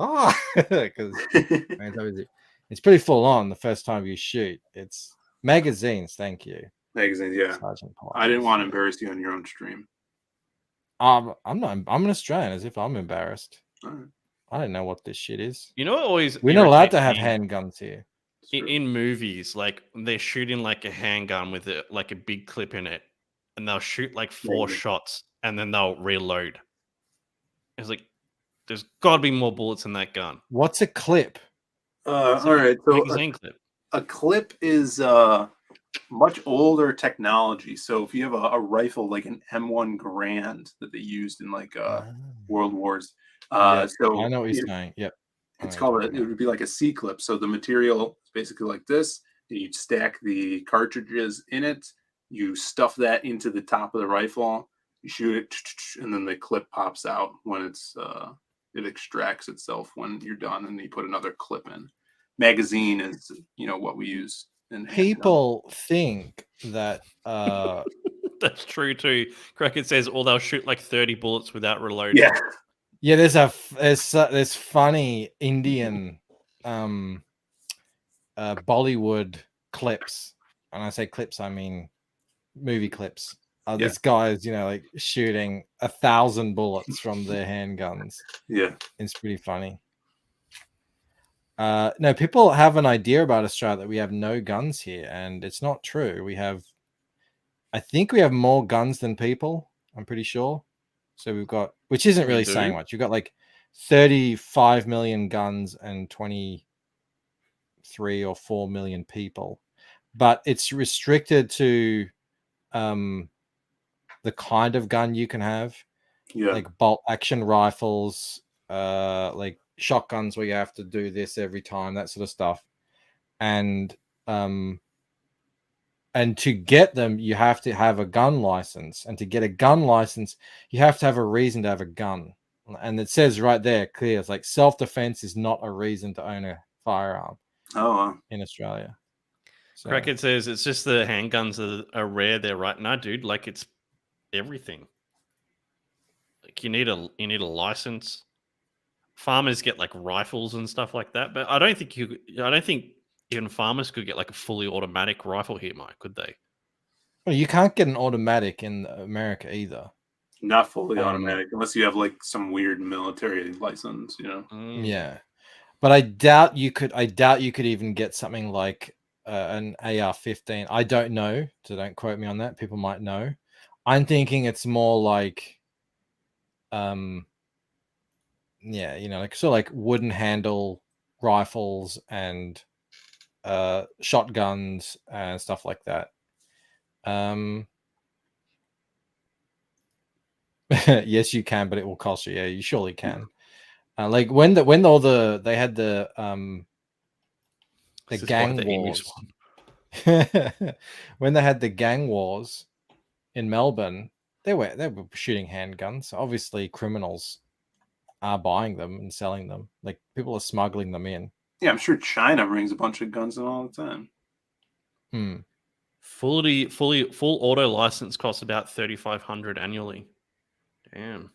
because it's pretty full on the first time you shoot. It's magazines. Thank you. Magazines, yeah. I didn't want to embarrass you on your own stream. I'm not. I'm an Australian, as if I'm embarrassed. I don't know what this shit is. You know, we're not allowed to have handguns here. In movies, like they're shooting like a handgun with like a big clip in it, and they'll shoot like 4 shots, and then they'll reload. It's like there's got to be more bullets in that gun. What's a clip? All right, so magazine clip. A clip is much older technology. So if you have a rifle like an M1 Garand that they used in like World Wars, so I know what you're saying. Yep, it's called it would be like a C clip. So the material is basically like this. You stack the cartridges in it. You stuff that into the top of the rifle. You shoot it, and then the clip pops out when it extracts itself when you're done, and you put another clip in. Magazine is what we use. People think that that's true too. Crackett says, "Or they'll shoot like 30 bullets without reloading." Yeah. There's funny Indian Bollywood clips, and I say clips, I mean movie clips. This guy's, like shooting 1,000 bullets from their handguns. Yeah, it's pretty funny. No, people have an idea about Australia that we have no guns here, and it's not true. I think we have more guns than people. I'm pretty sure. So we've got, which isn't really saying much. You've got like 35 million guns and 23 or 4 million people, but it's restricted to the kind of gun you can have, like bolt action rifles, like shotguns where you have to do this every time, that sort of stuff, and to get them you have to have a gun license, and to get a gun license you have to have a reason to have a gun, and it says right there clear, it's like self-defense is not a reason to own a firearm in Australia. So. Crackett says it's just the handguns that are rare there, right? No, dude, like it's everything. Like you need a license. farmers get like rifles and stuff like that, but I don't think even farmers could get like a fully automatic rifle here, Mike, could they? Well, you can't get an automatic in America either. Not fully automatic, unless you have like some weird military license, you know. Yeah, but I doubt you could. I doubt you could even get something like an AR-15. I don't know, so don't quote me on that. People might know. I'm thinking it's more like, yeah, you know, like sort of like wooden handle rifles and shotguns and stuff like that. Yes, you can, but it will cost you. Yeah, you surely can. Like when they had the gang wars. When they had the gang wars in Melbourne, they were shooting handguns. Obviously, criminals are buying them and selling them. Like people are smuggling them in. Yeah, I'm sure China brings a bunch of guns in all the time. Full auto license costs about $3,500 annually. Damn.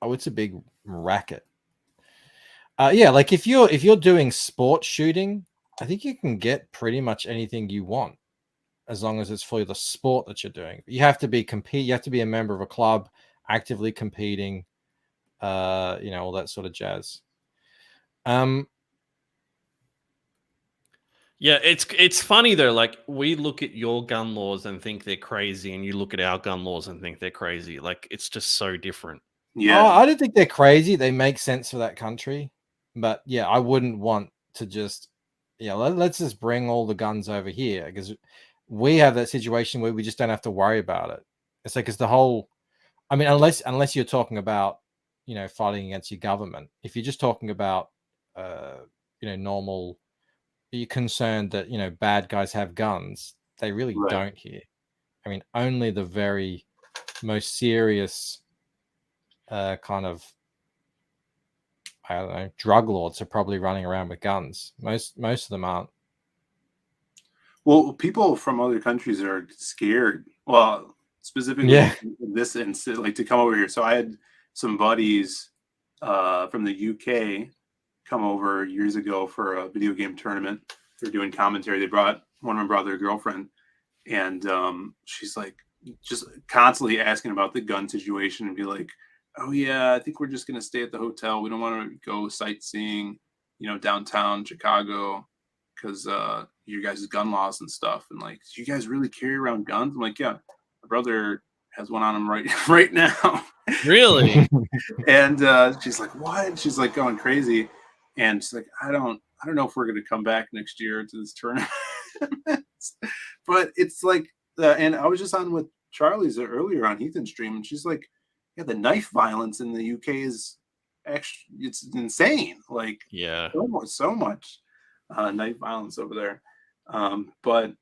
Oh, it's a big racket. Yeah, like if you're doing sport shooting, I think you can get pretty much anything you want as long as it's for the sport that you're doing. You have to be you have to be a member of a club, actively competing, you know, all that sort of jazz. Yeah, it's funny though. Like we look at your gun laws and think they're crazy, and you look at our gun laws and think they're crazy. Like it's just so different. Yeah, I don't think they're crazy. They make sense for that country, but yeah, I wouldn't want to just, yeah, let's just bring all the guns over here because we have that situation where we just don't have to worry about it. It's like it's the whole. I mean, unless you're talking about, you know, fighting against your government. If you're just talking about, you know, normal. You're concerned that, you know, bad guys have guns. They really don't here. I mean, only the very most serious kind of, I don't know, drug lords are probably running around with guns. Most of them aren't. Well, people from other countries are scared. Well, specifically this instance, like to come over here. So I had some buddies from the UK come over years ago for a video game tournament. They're doing commentary. One of them brought their girlfriend, and she's like just constantly asking about the gun situation and be like, oh yeah, I think we're just gonna stay at the hotel. We don't want to go sightseeing, you know, downtown Chicago because you guys' gun laws and stuff. And like, do you guys really carry around guns? I'm like, yeah, my brother has one on him right now. Really? And she's like, what? She's like going crazy. And she's like, I don't know if we're going to come back next year to this tournament. But it's like, and I was just on with Charlie's earlier on Ethan's stream, and she's like, yeah, the knife violence in the UK is actually, it's insane. Like, yeah, so much knife violence over there. But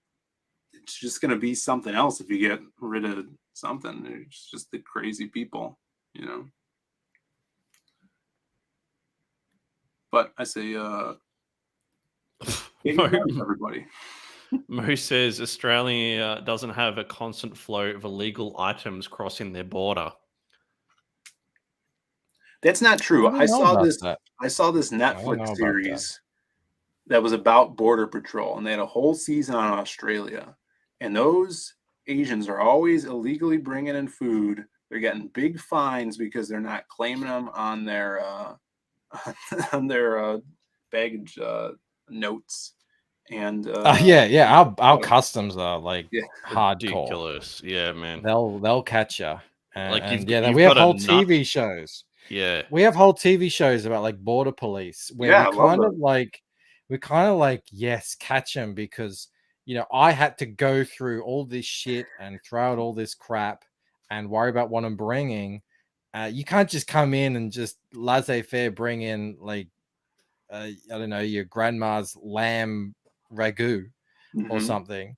it's just going to be something else if you get rid of something. It's just the crazy people, you know. But I say, everybody. Mo says Australia doesn't have a constant flow of illegal items crossing their border. That's not true. I saw this Netflix series that was about Border Patrol, and they had a whole season on Australia. And those Asians are always illegally bringing in food. They're getting big fines because they're not claiming them on their baggage notes. And our customs are like hardcore. Ridiculous. Yeah, man. They'll catch you. Like we have whole TV shows. Yeah, we have whole TV shows about like border police where we're kind of like yes, catch them, because you know I had to go through all this shit and throw out all this crap and worry about what I'm bringing. You can't just come in and just laissez-faire bring in like I don't know, your grandma's lamb ragu or something.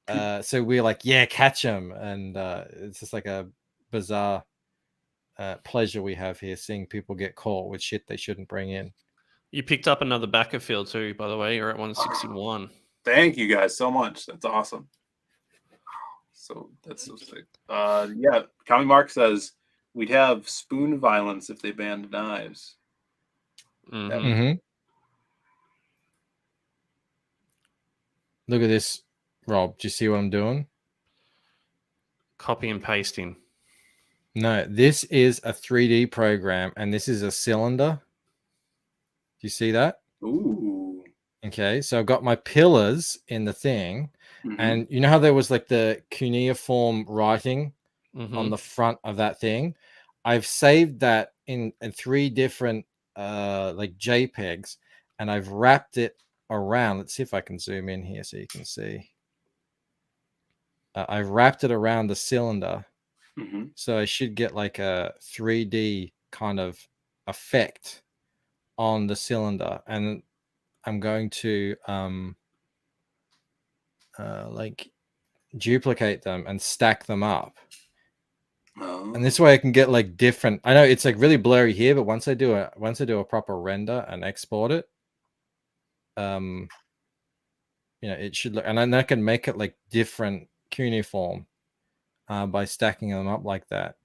So we're like, yeah, catch them, and it's just like a bizarre pleasure we have here, seeing people get caught with shit they shouldn't bring in. You picked up another backer field too, by the way. You're at 161. Thank you guys so much. That's awesome. So that's so sick. Yeah, Tommy Mark says we'd have spoon violence if they banned knives. Mhm. Look at this, Rob. Do you see what I'm doing? Copy and pasting. No, this is a 3D program, and this is a cylinder. Do you see that? Ooh. Okay, so I've got my pillars in the thing, Mhm. and you know how there was like the cuneiform writing on Mhm. the front of that thing? I've saved that in 3 different like JPEGs, and I've wrapped it around. Let's see if I can zoom in here so you can see. I've wrapped it around the cylinder, Mhm. so I should get like a 3D kind of effect on the cylinder, and I'm going to like duplicate them and stack them up. Oh. And this way I can get like different. I know it's like really blurry here, but once I do a proper render and export it, you know, it should look, and then I can make it like different cuneiform by stacking them up like that.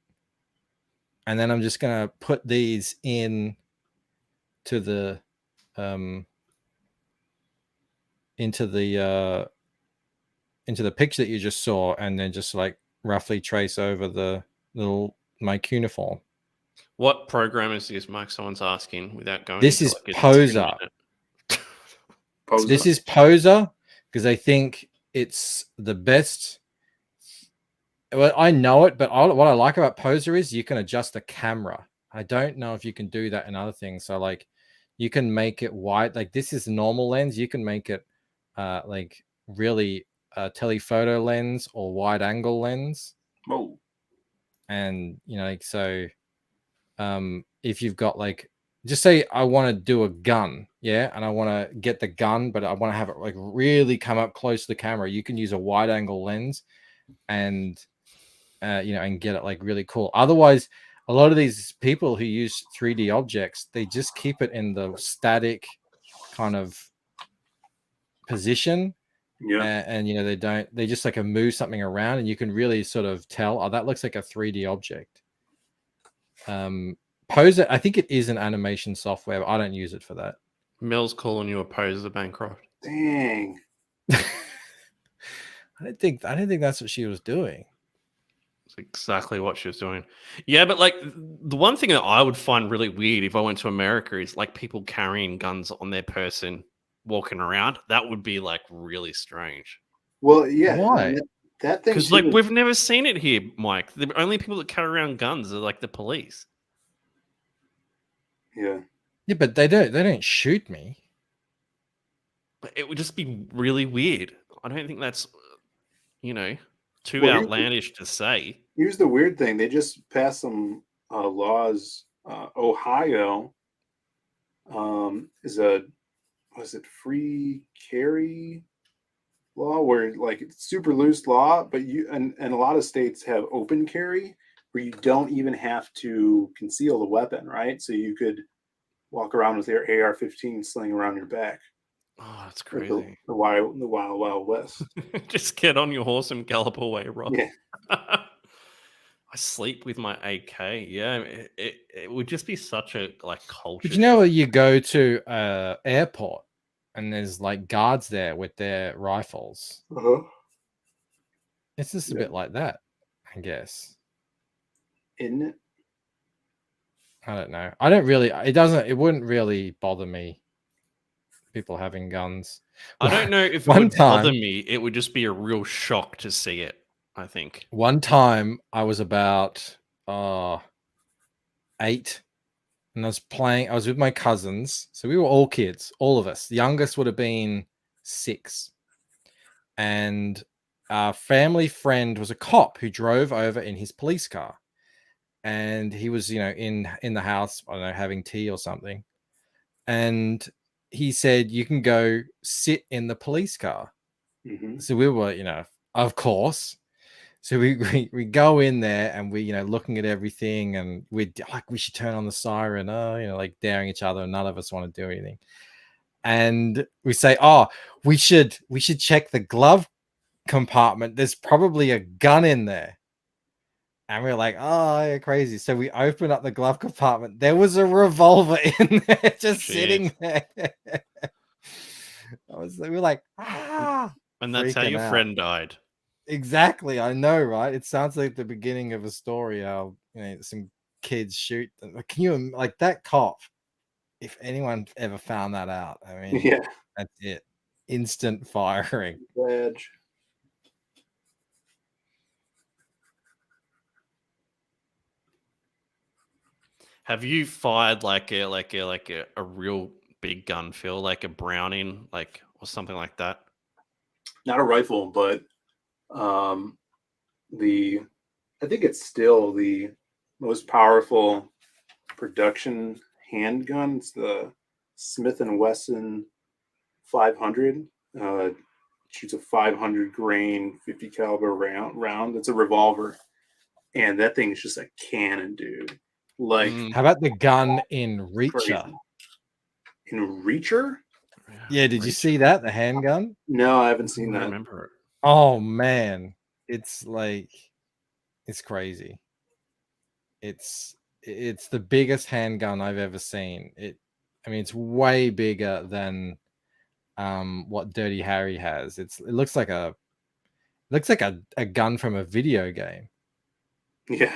And then I'm just gonna put these in to the into the picture that you just saw, and then just like roughly trace over the my cuneiform. What program is this, Mike? Someone's asking without going. This into is like a Poser. 2-minute. Poser. This is Poser because I think it's the best. Well, I know it, but what I like about Poser is you can adjust the camera. I don't know if you can do that in other things. So like you can make it wide. Like this is normal lens. You can make it like really telephoto lens or wide angle lens. Oh. And you know, like so if you've got like, just say I want to do a gun, yeah, and I want to get the gun, but I want to have it like really come up close to the camera, you can use a wide angle lens and you know, and get it like really cool. Otherwise, a lot of these people who use 3D objects, they just keep it in the static kind of position. Yeah. And you know, they just like move something around, and you can really sort of tell, oh, that looks like a 3D object. Poser, I think it is an animation software, but I don't use it for that. Mel's calling you a poser, Bancroft. Dang. I don't think that's what she was doing. It's exactly what she was doing. Yeah, but like the one thing that I would find really weird if I went to America is like people carrying guns on their person walking around. That would be like really strange. Well, yeah. Why? That thing. Because like we've never seen it here, Mike. The only people that carry around guns are like the police. Yeah. Yeah, but they don't shoot me. But it would just be really weird. I don't think that's, you know, too Well, outlandish to say. Here's the weird thing. They just passed some laws. Ohio is it free carry law, where like it's super loose law, but and a lot of states have open carry where you don't even have to conceal the weapon, right? So you could walk around with your AR-15 sling around your back. Oh, that's Like crazy. the wild west. Just get on your horse and gallop away, Rob. Yeah. I sleep with my AK. Yeah, it would just be such a like culture. But you know, you go to airport and there's like guards there with their rifles. Uh-huh. It's just a bit like that, I guess. Isn't it? I don't know. I don't really. It wouldn't really bother me. People having guns. I don't know if it One would bother time- me. It would just be a real shock to see it, I think. One time I was about 8, and I was with my cousins. So we were all kids, all of us. The youngest would have been 6. And our family friend was a cop who drove over in his police car. And he was, you know, in the house, I don't know, having tea or something. And he said, you can go sit in the police car. Mm-hmm. So we were, you know, of course. So we go in there and we, you know, looking at everything, and we like, we should turn on the siren, you know, like daring each other, and none of us want to do anything. And we say, oh, we should check the glove compartment. There's probably a gun in there. And we were like, oh, you're crazy. So we opened up the glove compartment. There was a revolver in there, just sitting there. We were like, ah. And that's how freaking your out. friend died. Exactly. I know, right? It sounds like the beginning of a story how, some kids shoot. Can you, like, that cop, if anyone ever found that out, I mean, Yeah. that's it. Instant firing. Badge. Have you fired like a real big gun, Phil, like a Browning, like, or something like that? Not a rifle, but I think it's still the most powerful production handgun. It's the Smith & Wesson 500. Shoots a 500 grain 50 caliber round. It's a revolver, and that thing is just a cannon, dude. Like, how about the gun in Reacher? Crazy. In Reacher? Yeah, did you see that? The handgun? No, I haven't seen I that. remember it. Oh man, it's like, it's crazy. It's the biggest handgun I've ever seen. I mean, it's way bigger than what Dirty Harry has. It looks like a gun from a video game. Yeah.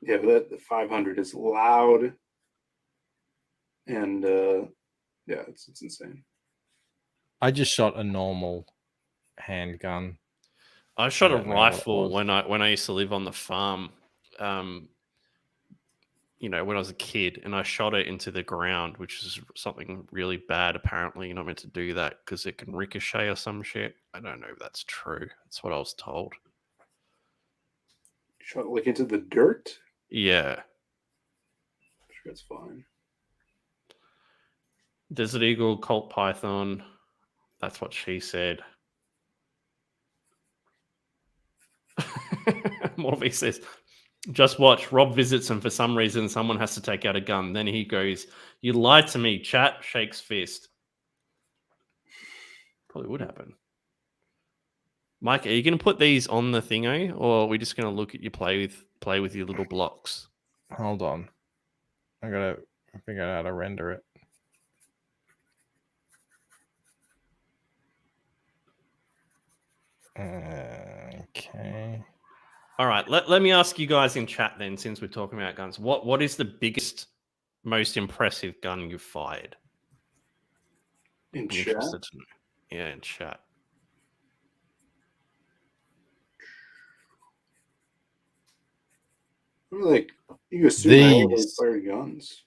Yeah, but the 500 is loud, and yeah, it's insane. I just shot a normal handgun. I shot a don't know what it rifle was. when I used to live on the farm. When I was a kid, and I shot it into the ground, which is something really bad. Apparently, you're not meant to do that because it can ricochet or some shit. I don't know if that's true. That's what I was told. Shot like into the dirt? Yeah. Sure, it's fine. Desert Eagle, Colt Python. That's what she said. Morbius says, just watch. Rob visits and for some reason someone has to take out a gun. Then he goes, you lied to me, chat, shakes fist. Probably would happen. Mike, are you going to put these on the thingo, or are we just going to look at you play with your little blocks? Hold on. I gotta figure out how to render it. Okay. All right. Let me ask you guys in chat then, since we're talking about guns. What is the biggest, most impressive gun you've fired? In Be chat? interested to know. Yeah, in chat. I'm like, you assume I always fire guns.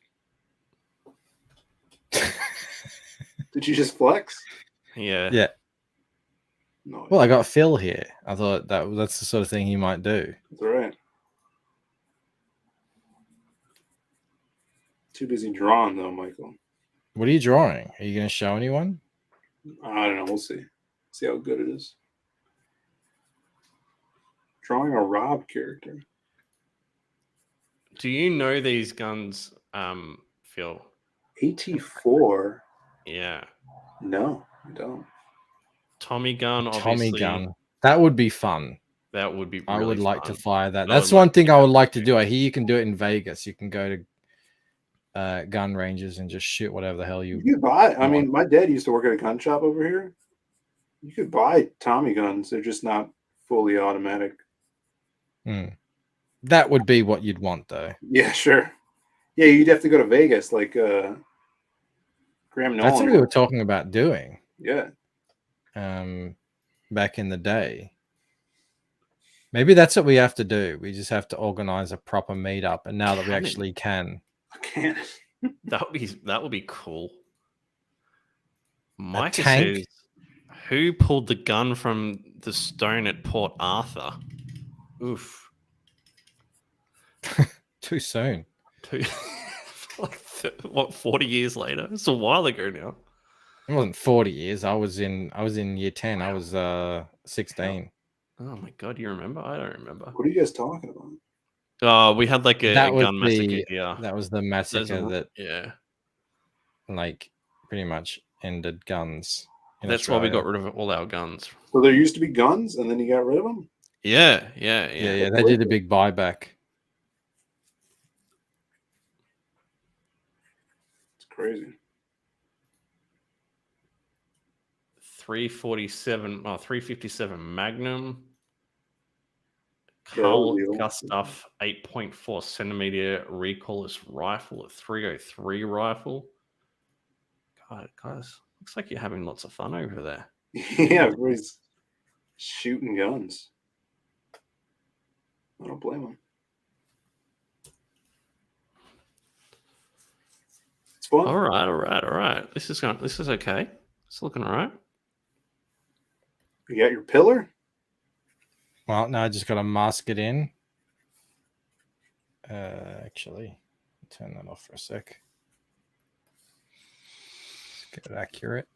Did you just flex? Yeah. Yeah. No. Well, I got Phil here. I thought that's the sort of thing he might do. That's all right. Too busy drawing though, Michael. What are you drawing? Are you going to show anyone? I don't know. We'll see. See how good it is. Drawing a Rob character. Do you know these guns, Phil? AT4? Yeah. No, I don't. Tommy gun, obviously. Tommy gun. That would be fun. That would be really I would like fun. to fire that. I That's would one like thing to I do would that like to too. do. I hear you can do it in Vegas. You can go to gun ranges and just shoot whatever the hell You could buy. I mean, my dad used to work at a gun shop over here. You could buy Tommy guns. They're just not fully automatic. That would be what you'd want, though. Yeah, sure. Yeah, you'd have to go to Vegas, like Graham Nolan. That's what we were talking about doing. Yeah. Back in the day. Maybe that's what we have to do. We just have to organize a proper meetup. And now that we actually can. That would be cool. Mike tank? says, who pulled the gun from the stone at Port Arthur? Oof. Too soon. What, 40 years later? It's a while ago now. It wasn't 40 years. I was in year 10. I was 16. Oh my god, you remember? I don't remember. What are you guys talking about? Oh, we had like a gun massacre. Yeah, that was the massacre that yeah, like pretty much ended guns. in That's why we Australia. got rid of all our guns. So there used to be guns, and then you got rid of them. Yeah. Yeah, they did a big buyback. It's crazy. 357 Magnum. Yeah, Carl that was the old- Gustaf 8.4 centimeter recoilless rifle, a 303 rifle. God, guys, looks like you're having lots of fun over there. Yeah, everybody's shooting guns. I don't blame them. It's fun. All right. This is okay. It's looking all right. You got your pillar? Well, no, I just got to mask it in. Actually, turn that off for a sec. Let's get it accurate.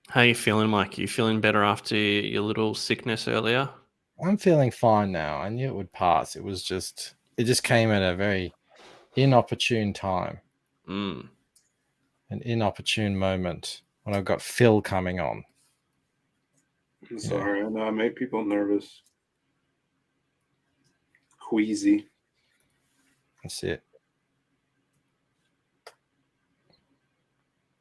How you feeling, Mike? You feeling better after your little sickness earlier? I'm feeling fine now. I knew it would pass. It just came at a very inopportune time. Mm. An inopportune moment when I've got Phill coming on. I'm sorry. I know I make people nervous. Queasy. That's it.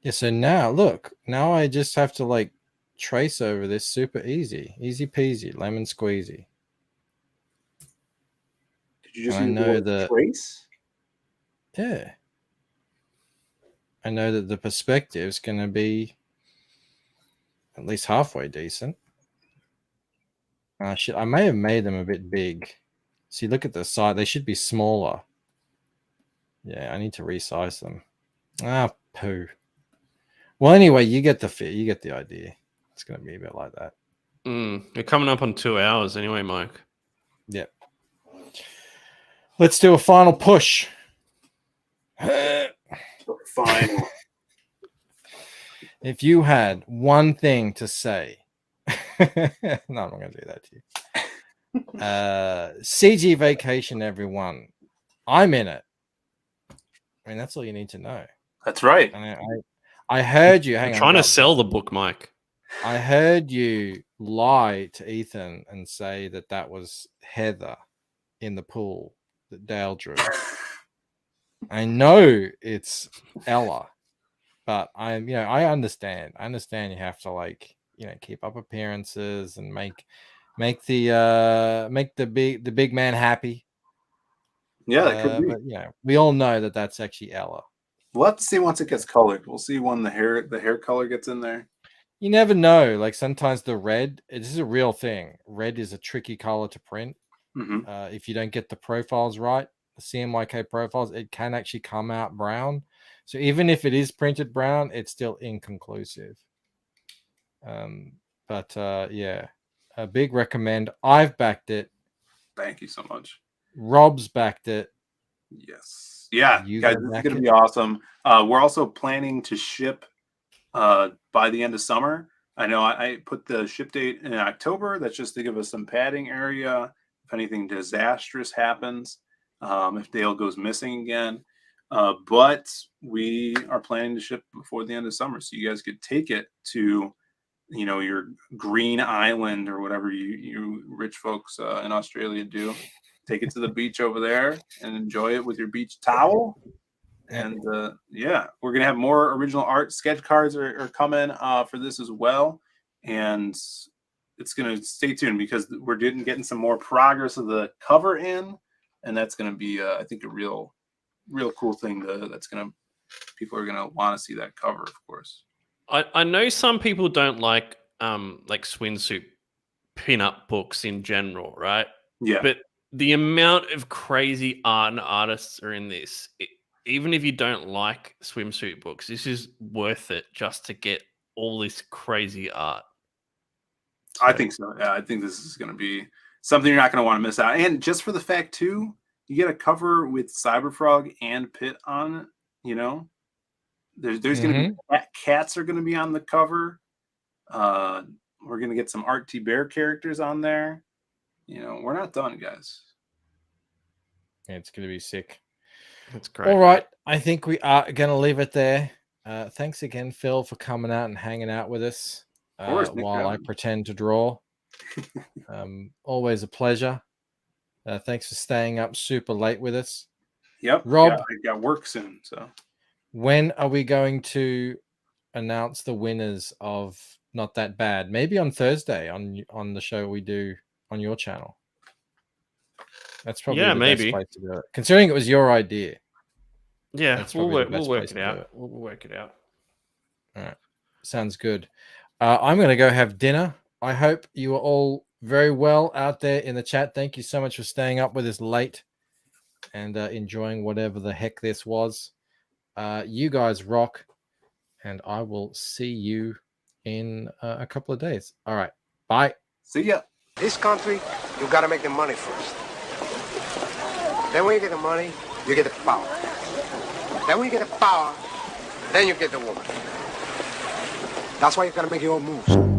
Yeah, so now, look. Now I just have to, like, trace over this super easy. Easy peasy. Lemon squeezy. Did you just I use the know word that... trace? Yeah. I know that the perspective is going to be at least halfway decent. I may have made them a bit big. See, look at the side. They should be smaller. Yeah, I need to resize them. Ah, poo. Well, anyway, you get the idea. It's going to be a bit like that. You're coming up on 2 hours anyway, Mike. Yep. Let's do a final push. Final. If you had one thing to say, no, I'm not going to do that to you. CG Vacation, everyone. I'm in it. I mean, that's all you need to know. That's right. And I heard you. I'm trying to sell the book, Mike. I heard you lie to Ethan and say that was Heather in the pool that Dale drew. I know it's Ella, but I understand. I understand you have to, like, keep up appearances and make the big man happy. Yeah, that could be. But we all know that that's actually Ella. We'll have to see once it gets colored. We'll see when the hair color gets in there. You never know. Like, sometimes the red, this is a real thing. Red is a tricky color to print. Mm-hmm. If you don't get the profiles right, the CMYK profiles, it can actually come out brown. So even if it is printed brown, it's still inconclusive. But yeah, a big recommend. I've backed it. Thank you so much. Rob's backed it. Yes. Yeah, You guys, go this is back going to it. be awesome. We're also planning to ship by the end of summer. I know I put the ship date in October. That's just to give us some padding area if anything disastrous happens, if Dale goes missing again. But we are planning to ship before the end of summer, so you guys could take it to, your green island or whatever you rich folks in Australia do. Take it to the beach over there and enjoy it with your beach towel. And yeah, we're gonna have more original art. Sketch cards are coming for this as well, and it's gonna stay tuned because we're getting some more progress of the cover in, and that's gonna be I think a real cool thing. People are gonna want to see that cover, of course. I know some people don't like swimsuit pin-up books in general, right? Yeah. But the amount of crazy art and artists are in this, even if you don't like swimsuit books, this is worth it just to get all this crazy art. So, I think so. Yeah, I think this is going to be something you're not going to want to miss out. And just for the fact, too, you get a cover with Cyberfrog and Pitt on it, There's going to be cats are going to be on the cover. We're going to get some Art T Bear characters on there. We're not done, guys. Yeah, it's going to be sick. That's great. All right. I think we are going to leave it there. thanks again, Phil, for coming out and hanging out with us course, Nick, while I pretend to draw. Always a pleasure. Thanks for staying up super late with us. Yep. Rob, I got work soon, so when are we going to announce the winners of Not That Bad? Maybe on Thursday on the show we do on your channel. That's probably the maybe. best place to do it. Considering it was your idea. Yeah, That's we'll probably the work best it place to do out. We'll work it out. All right. Sounds good. I'm going to go have dinner. I hope you are all very well out there in the chat. Thank you so much for staying up with us late and enjoying whatever the heck this was. You guys rock, and I will see you in a couple of days. All right. Bye. see ya. This country, you gotta make the money first. Then when you get the money, you get the power. Then when you get the power, then you get the woman. That's why you gotta make your own moves.